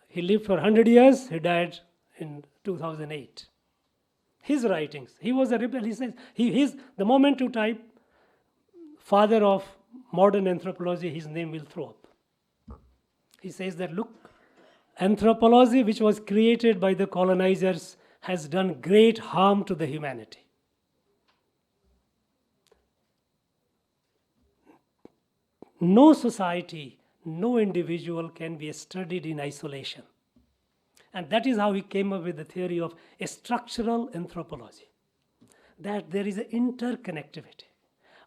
He lived for 100 years, he died in 2008. His writings, he was a rebel. He says, he's the moment you type father of modern anthropology, his name will throw up. He says that, look, anthropology, which was created by the colonizers, has done great harm to the humanity. No society, no individual can be studied in isolation. And that is how he came up with the theory of a structural anthropology, that there is an interconnectivity.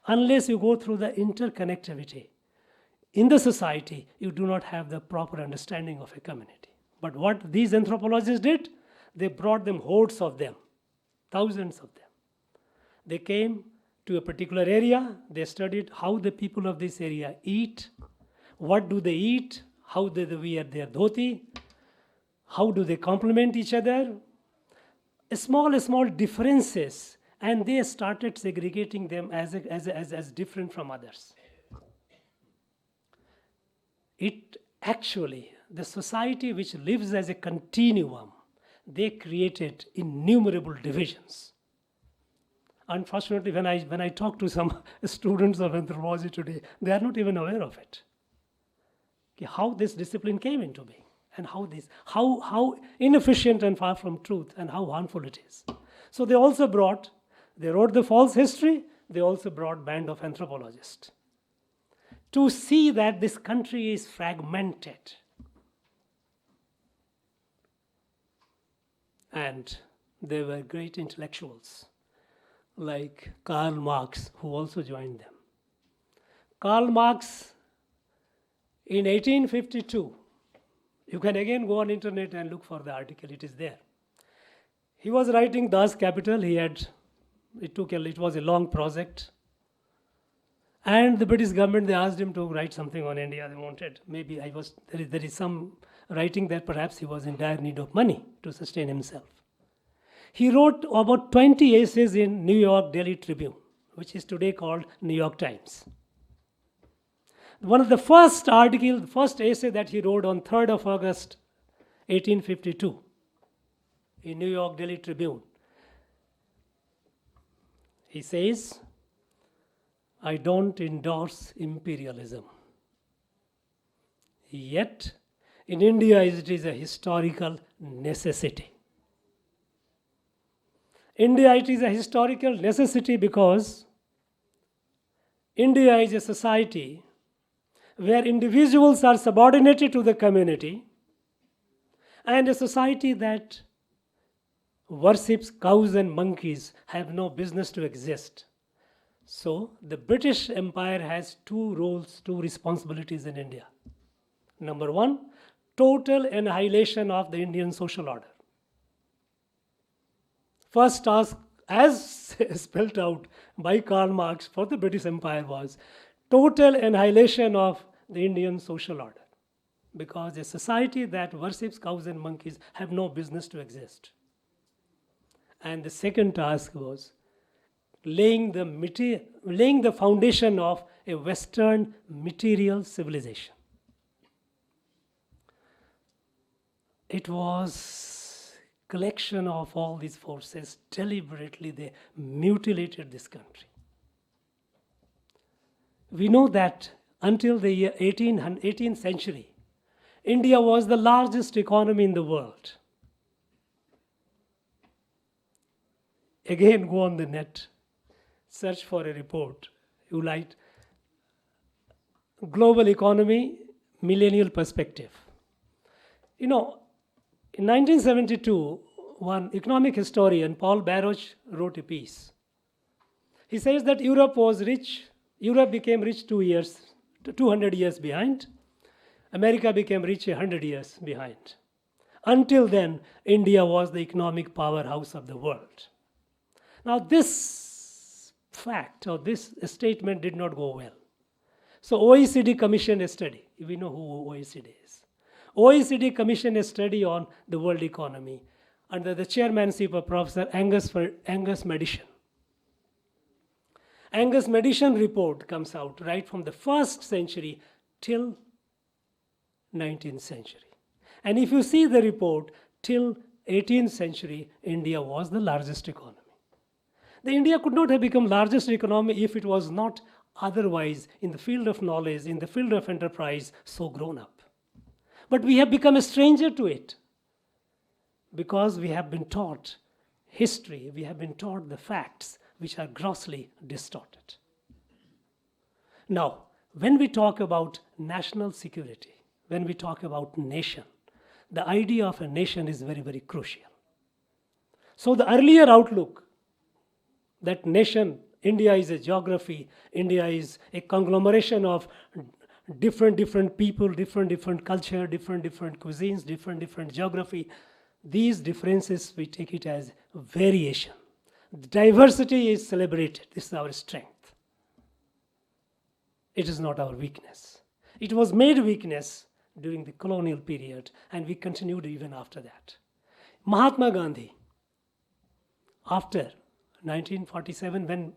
Unless you go through the interconnectivity in the society, you do not have the proper understanding of a community. But what these anthropologists did, they brought them hordes of them, thousands of them. They came to a particular area, they studied how the people of this area eat, what do they eat, how do they wear their dhoti, how do they complement each other, small differences, and they started segregating them as different from others. It actually, the society which lives as a continuum, they created innumerable divisions. Unfortunately, when I talk to some students of anthropology today, they are not even aware of it. How this discipline came into being, and how inefficient and far from truth, and how harmful it is. So they wrote the false history, they also brought band of anthropologists to see that this country is fragmented. And there were great intellectuals like Karl Marx who also joined them. Karl Marx in 1852, you can again go on internet and look for the article, it is there. He was writing Das Kapital, it was a long project. And the British government, they asked him to write something on India they wanted. Maybe there is some writing that perhaps he was in dire need of money to sustain himself. He wrote about 20 essays in New York Daily Tribune, which is today called New York Times. One of the first essay that he wrote on 3rd of August, 1852, in New York Daily Tribune. He says, I don't endorse imperialism. Yet, in India, it is a historical necessity. India, it is a historical necessity because India is a society where individuals are subordinated to the community, and a society that worships cows and monkeys have no business to exist. So the British Empire has two roles, two responsibilities in India. Number one, total annihilation of the Indian social order. First task, as spelled out by Karl Marx for the British Empire, was total annihilation of the Indian social order, because a society that worships cows and monkeys have no business to exist. And the second task was laying the foundation of a Western material civilization. It was collection of all these forces. Deliberately they mutilated this country. We know that until the year 18th century, India was the largest economy in the world. Again, go on the net, search for a report. You write global economy, millennial perspective. You know, in 1972, one economic historian, Paul Baruch, wrote a piece. He says that Europe was rich, Europe became rich 200 years behind. America became rich 100 years behind. Until then, India was the economic powerhouse of the world. Now, this fact or this statement did not go well. So, OECD commissioned a study. We know who OECD is. OECD commissioned a study on the world economy under the chairmanship of Professor Angus Maddison. Angus Maddison report comes out right from the 1st century till 19th century. And if you see the report, till 18th century, India was the largest economy. The India could not have become largest economy if it was not otherwise in the field of knowledge, in the field of enterprise, so grown up. But we have become a stranger to it because we have been taught history, we have been taught the facts which are grossly distorted. Now, when we talk about national security, when we talk about nation, the idea of a nation is very, very crucial. So the earlier outlook that nation, India is a geography, India is a conglomeration of different people, different culture, different cuisines, different geography. These differences, we take it as variation. The diversity is celebrated. This is our strength. It is not our weakness. It was made weakness during the colonial period, and we continued even after that. Mahatma Gandhi, after 1947,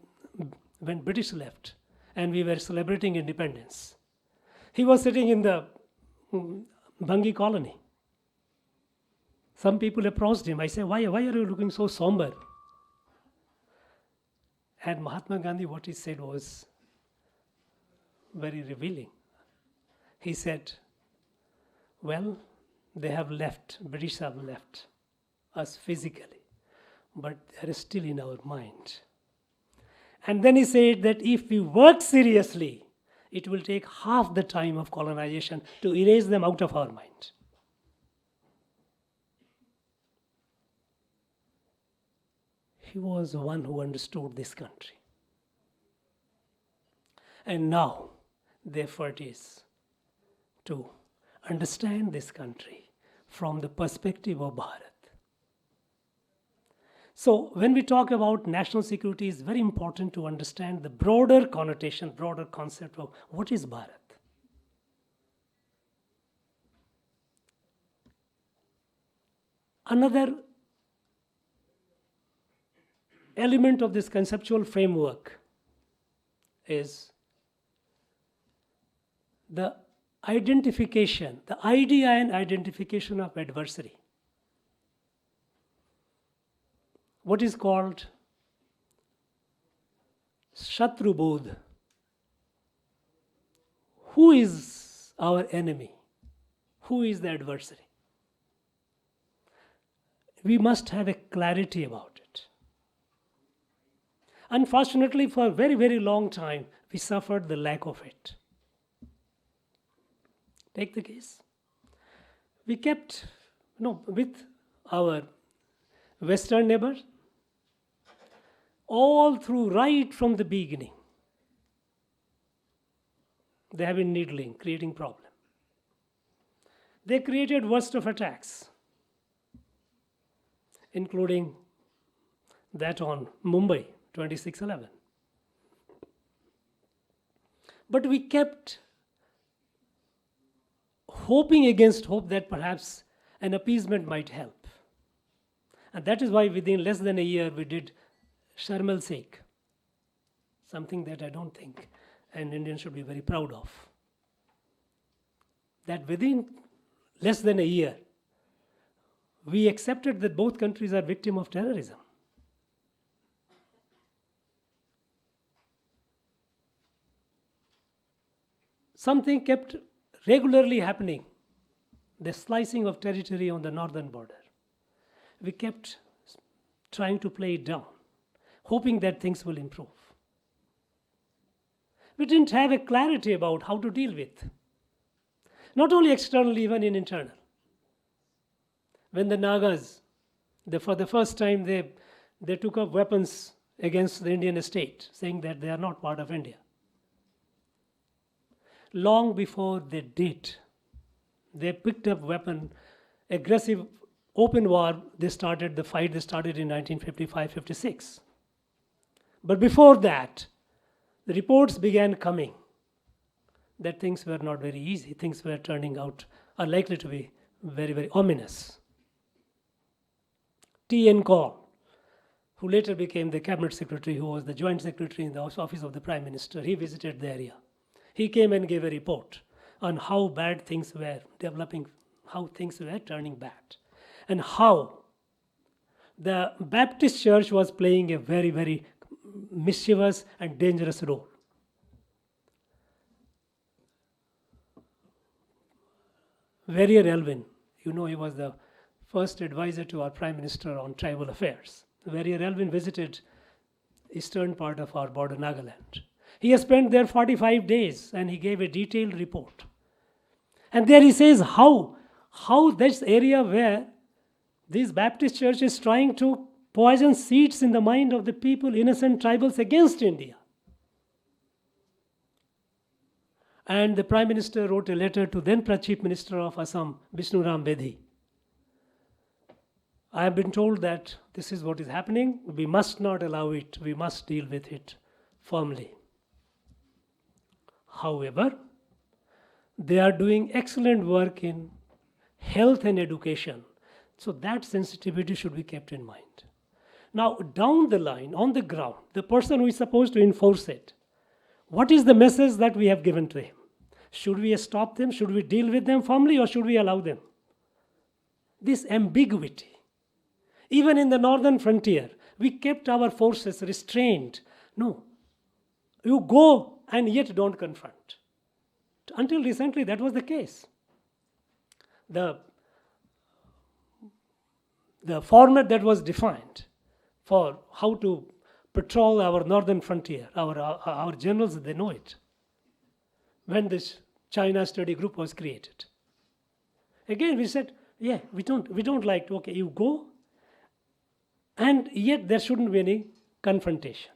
when British left and we were celebrating independence, he was sitting in the Bhangi colony. Some people approached him. I said, why are you looking so somber? And Mahatma Gandhi, what he said was very revealing. He said, well, they have left, British have left us physically, but they are still in our mind. And then he said that if we work seriously, it will take half the time of colonization to erase them out of our mind. He was the one who understood this country. And now the effort is to understand this country from the perspective of Bharat. So when we talk about national security, it's very important to understand the broader connotation, broader concept of what is Bharat. Another element of this conceptual framework is the identification, the idea and identification of adversary. What is called Shatru Bodh. Who is our enemy? Who is the adversary? We must have a clarity about it. Unfortunately, for a very, very long time, we suffered the lack of it. Take the case. We kept, with our Western neighbors, all through, right from the beginning, they have been needling, creating problem. They created worst of attacks, including that on Mumbai, 26/11. But we kept hoping against hope that perhaps an appeasement might help. And that is why within less than a year we did Sharm el-Sheikh, something that I don't think an Indian should be very proud of. That within less than a year, we accepted that both countries are victims of terrorism. Something kept regularly happening, the slicing of territory on the northern border. We kept trying to play it down, hoping that things will improve. We didn't have a clarity about how to deal with, not only external, even in internal. When the Nagas For the first time, they took up weapons against the Indian state, saying that they are not part of India. Long before they did, they picked up weapon, aggressive open war. The fight started in 1955-56. But before that, the reports began coming that things were not very easy. Things were turning out, are likely to be very, very ominous. T.N. Kaur, who later became the cabinet secretary, who was the joint secretary in the office of the prime minister, he visited the area. He came and gave a report on how bad things were developing, how things were turning bad, and how the Baptist church was playing a very, very mischievous and dangerous role. Verrier Elvin, he was the first advisor to our Prime Minister on tribal affairs. Verrier Elvin visited eastern part of our border, Nagaland. He has spent there 45 days and he gave a detailed report. And there he says how this area where this Baptist church is trying to poison seeds in the mind of the people, innocent tribals against India. And the Prime Minister wrote a letter to then Chief Minister of Assam, Vishnuram Bedhi. I have been told that this is what is happening. We must not allow it. We must deal with it firmly. However, they are doing excellent work in health and education. So that sensitivity should be kept in mind. Now, down the line, on the ground, the person who is supposed to enforce it, what is the message that we have given to him? Should we stop them? Should we deal with them firmly, or should we allow them? This ambiguity. Even in the northern frontier, we kept our forces restrained. No, you go and yet don't confront. Until recently, that was the case. The format that was defined for how to patrol our northern frontier, our generals, they know it. When this China study group was created. Again, we said, yeah, we don't like to, okay, you go, and yet there shouldn't be any confrontation.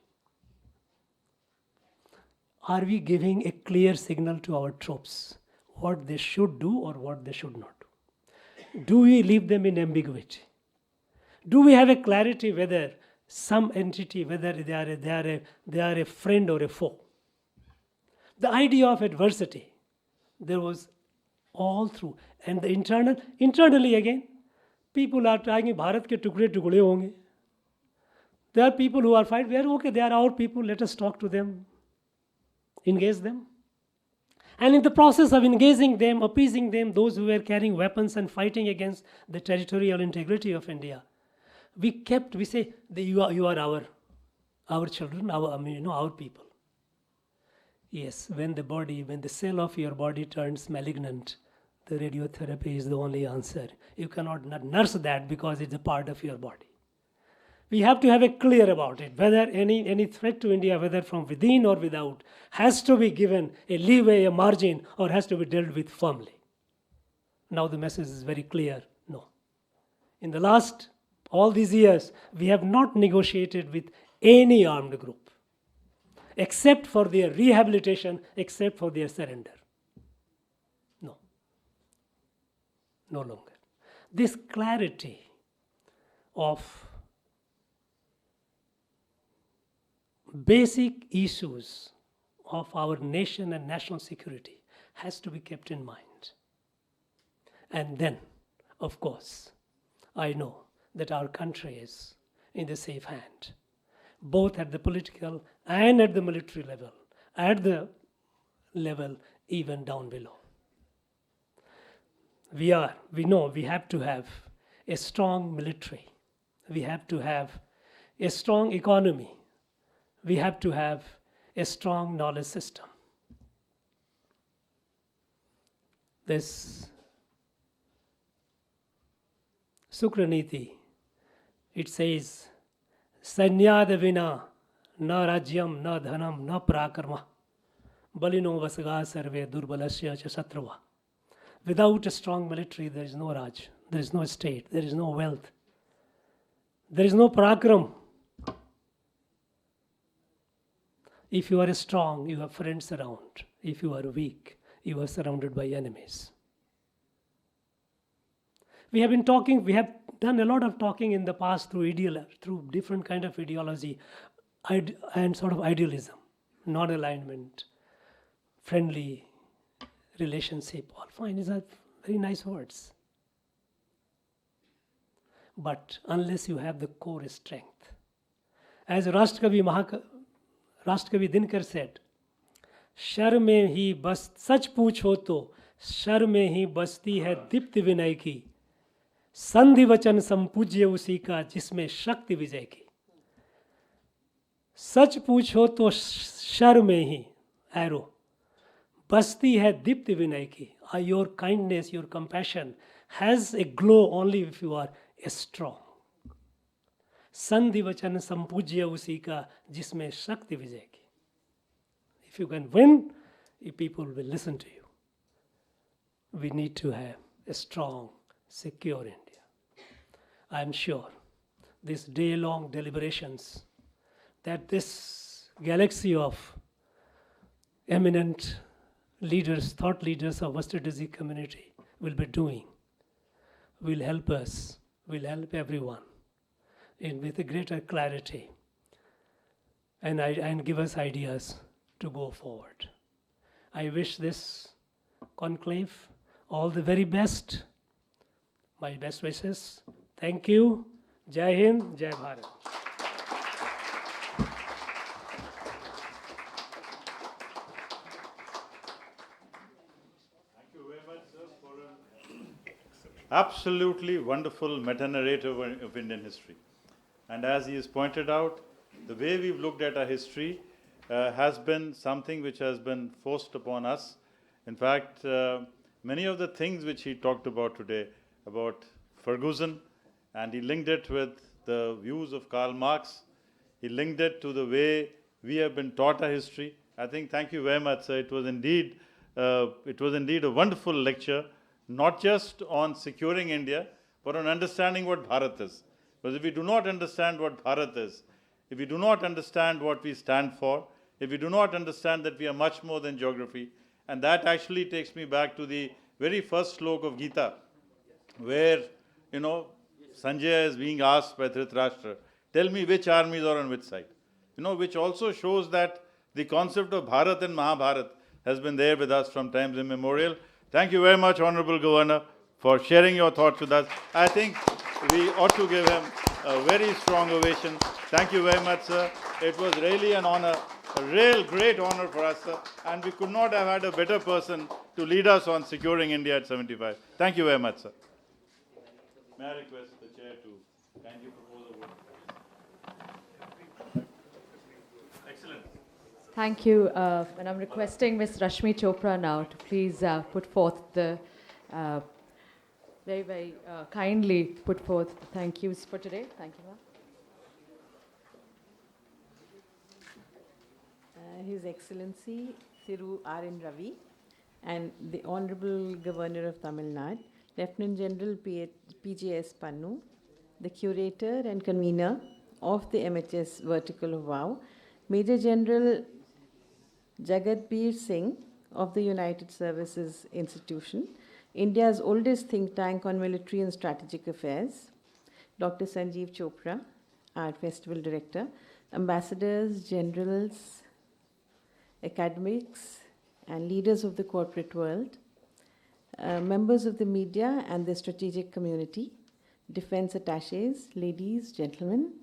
Are we giving a clear signal to our troops what they should do or what they should not do? Do we leave them in ambiguity? Do we have a clarity whether some entity, whether they are a friend or a foe? The idea of adversity, there was all through. And the internally again, people are trying, Bharat ke tukde tukde honge. There are people who are fighting, we are okay, they are our people, let us talk to them, engage them. And in the process of engaging them, appeasing them, those who were carrying weapons and fighting against the territorial integrity of India, we say, you are our children, our people. Yes, when the cell of your body turns malignant, the radiotherapy is the only answer. You cannot nurse that because it's a part of your body. We have to have it clear about it, whether any threat to India, whether from within or without, has to be given a leeway, a margin, or has to be dealt with firmly. Now the message is very clear, no. In the last, all these years, we have not negotiated with any armed group, except for their rehabilitation, except for their surrender. No. No longer. This clarity of basic issues of our nation and national security has to be kept in mind. And then, of course, I know that our country is in the safe hand, both at the political and at the military level, at the level even down below. We know we have to have a strong military. We have to have a strong economy. We have to have a strong knowledge system. This Sukraniti, it says, Sanyad vina na rajyam na dhanam na prakarma balino vasga sarve durbalasya cha satrava. Without a strong military, there is no Raj, there is no state, there is no wealth. There is no parakram. If you are strong, you have friends around. If you are weak, you are surrounded by enemies. We have done a lot of talking in the past through different kind of ideology and sort of idealism, non-alignment, friendly relationship, all fine. These are very nice words. But unless you have the core strength, as Rashtravi Dinkar said, sir में ही बस सच पूछो तो sir में ही बसती है दीप्ति विनय की, संधि वचन संपूज्य उसी का जिसमें शक्ति विजय की. सच पूछो तो शर में ही एरो बसती है दीप्ति विनय की. Your kindness, your compassion has a glow only if you are strong. संधि वचन संपूज्य उसी का जिसमें शक्ति विजय की. If you can win, people will listen to you. We need to have a strong, secure India. I am sure these day-long deliberations that this galaxy of eminent leaders, thought leaders of West District community will be doing will help us, will help everyone with a greater clarity and give us ideas to go forward. I wish this conclave all the very best. My best wishes. Thank you. Jai Hind, Jai Bharat. Absolutely wonderful meta-narrative of Indian history. And as he has pointed out, the way we've looked at our history has been something which has been forced upon us. In fact, many of the things which he talked about today, about Ferguson, and he linked it with the views of Karl Marx, he linked it to the way we have been taught our history. I think, thank you very much, sir. It was indeed a wonderful lecture, not just on securing India, but on understanding what Bharat is. Because if we do not understand what Bharat is, if we do not understand what we stand for, if we do not understand that we are much more than geography, and that actually takes me back to the very first slok of Gita, where, Sanjay is being asked by Dhritarashtra, tell me which armies are on which side. Which also shows that the concept of Bharat and Mahabharat has been there with us from times immemorial. Thank you very much, Honorable Governor, for sharing your thoughts with us. I think we ought to give him a very strong ovation. Thank you very much, sir. It was really an honor, a real great honor for us, sir. And we could not have had a better person to lead us on securing India at 75. Thank you very much, sir. May I request the chair to kindly propose a vote? Excellent. Thank you. And I'm requesting Ms. Rashmi Chopra now to please put forth the, very, very kindly put forth the thank yous for today. Thank you, ma'am. His Excellency Thiru R.N. Ravi and the Honorable Governor of Tamil Nadu, Lieutenant General PJS Pannu, the Curator and Convener of the MHS Vertical of WOW, Major General Jagatbir Singh of the United Services Institution, India's oldest think tank on military and strategic affairs, Dr. Sanjeev Chopra, our Festival Director, ambassadors, generals, academics, and leaders of the corporate world, members of the media and the strategic community, defense attaches, ladies, gentlemen,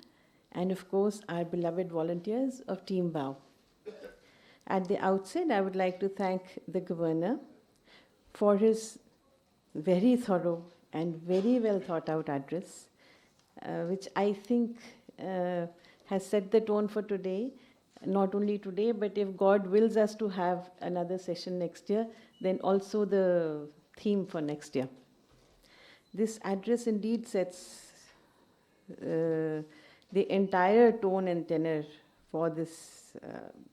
and of course our beloved volunteers of Team WOW. At the outset, I would like to thank the Governor for his very thorough and very well thought out address, which I think has set the tone for today. Not only today, but if God wills us to have another session next year, then also the theme for next year. This address indeed sets the entire tone and tenor for this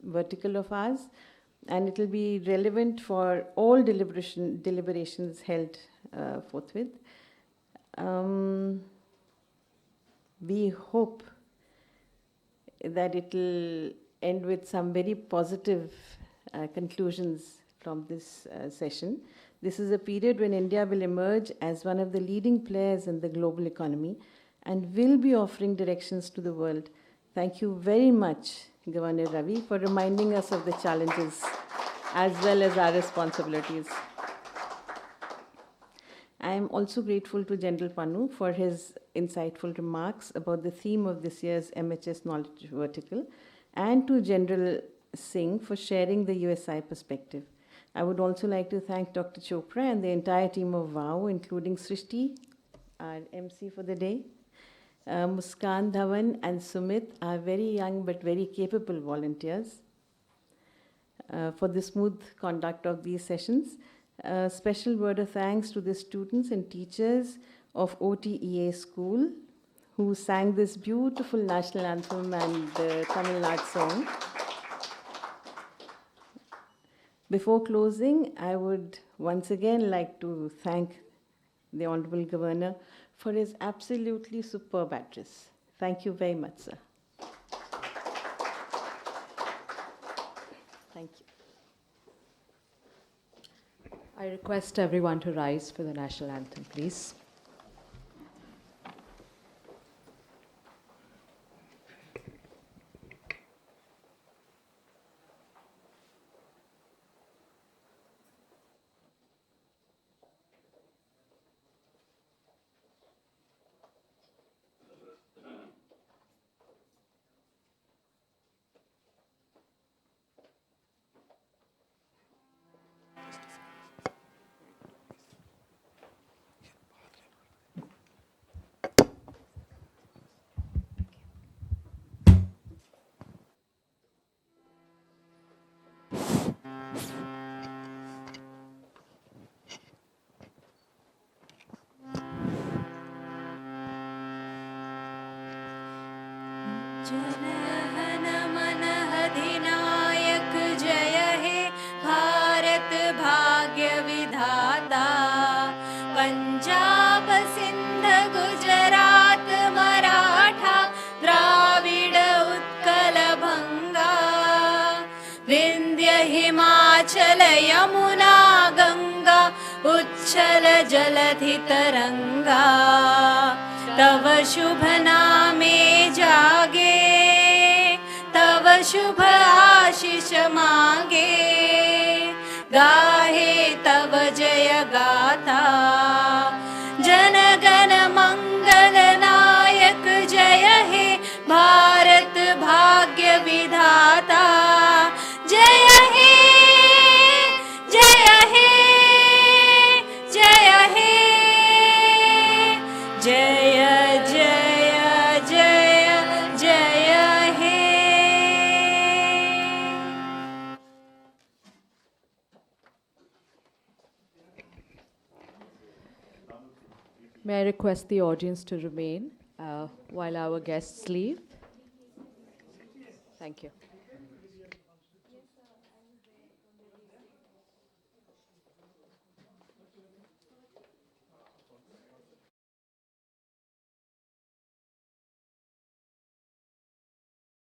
vertical of ours, and it will be relevant for all deliberations held forthwith. we hope that it will end with some very positive conclusions from this session. This is a period when India will emerge as one of the leading players in the global economy and will be offering directions to the world. Thank you very much, Governor Ravi, for reminding us of the challenges as well as our responsibilities. I am also grateful to General Pannu for his insightful remarks about the theme of this year's MHS Knowledge Vertical, and to General Singh for sharing the USI perspective. I would also like to thank Dr. Chopra and the entire team of WOW, including Srishti, our MC for the day, Muskan Dhawan and Sumit, our very young but very capable volunteers, for the smooth conduct of these sessions. A special word of thanks to the students and teachers of OTEA School who sang this beautiful national anthem and the Tamil Nadu song. Before closing, I would once again like to thank the Honorable Governor for his absolutely superb address. Thank you very much, sir. Thank you. I request everyone to rise for the national anthem, please. जनगण मन अधिनायक जय हे भारत भाग्य विधाता पंजाब सिंध गुजरात मराठा द्राविड उत्कल भंगा विंध्य हिमाचल यमुना गंगा उच्छल जलधि तरंगा तव शुभ नामे जागे तव शुभ आशीष मांगे गाहे तव जय गाथा जनगण मंगल नायक जय हे भारत भाग्य विधाता जय हे जय हे जय हे जय जय जय जय हे May I request the audience to remain while our guests leave? Thank you.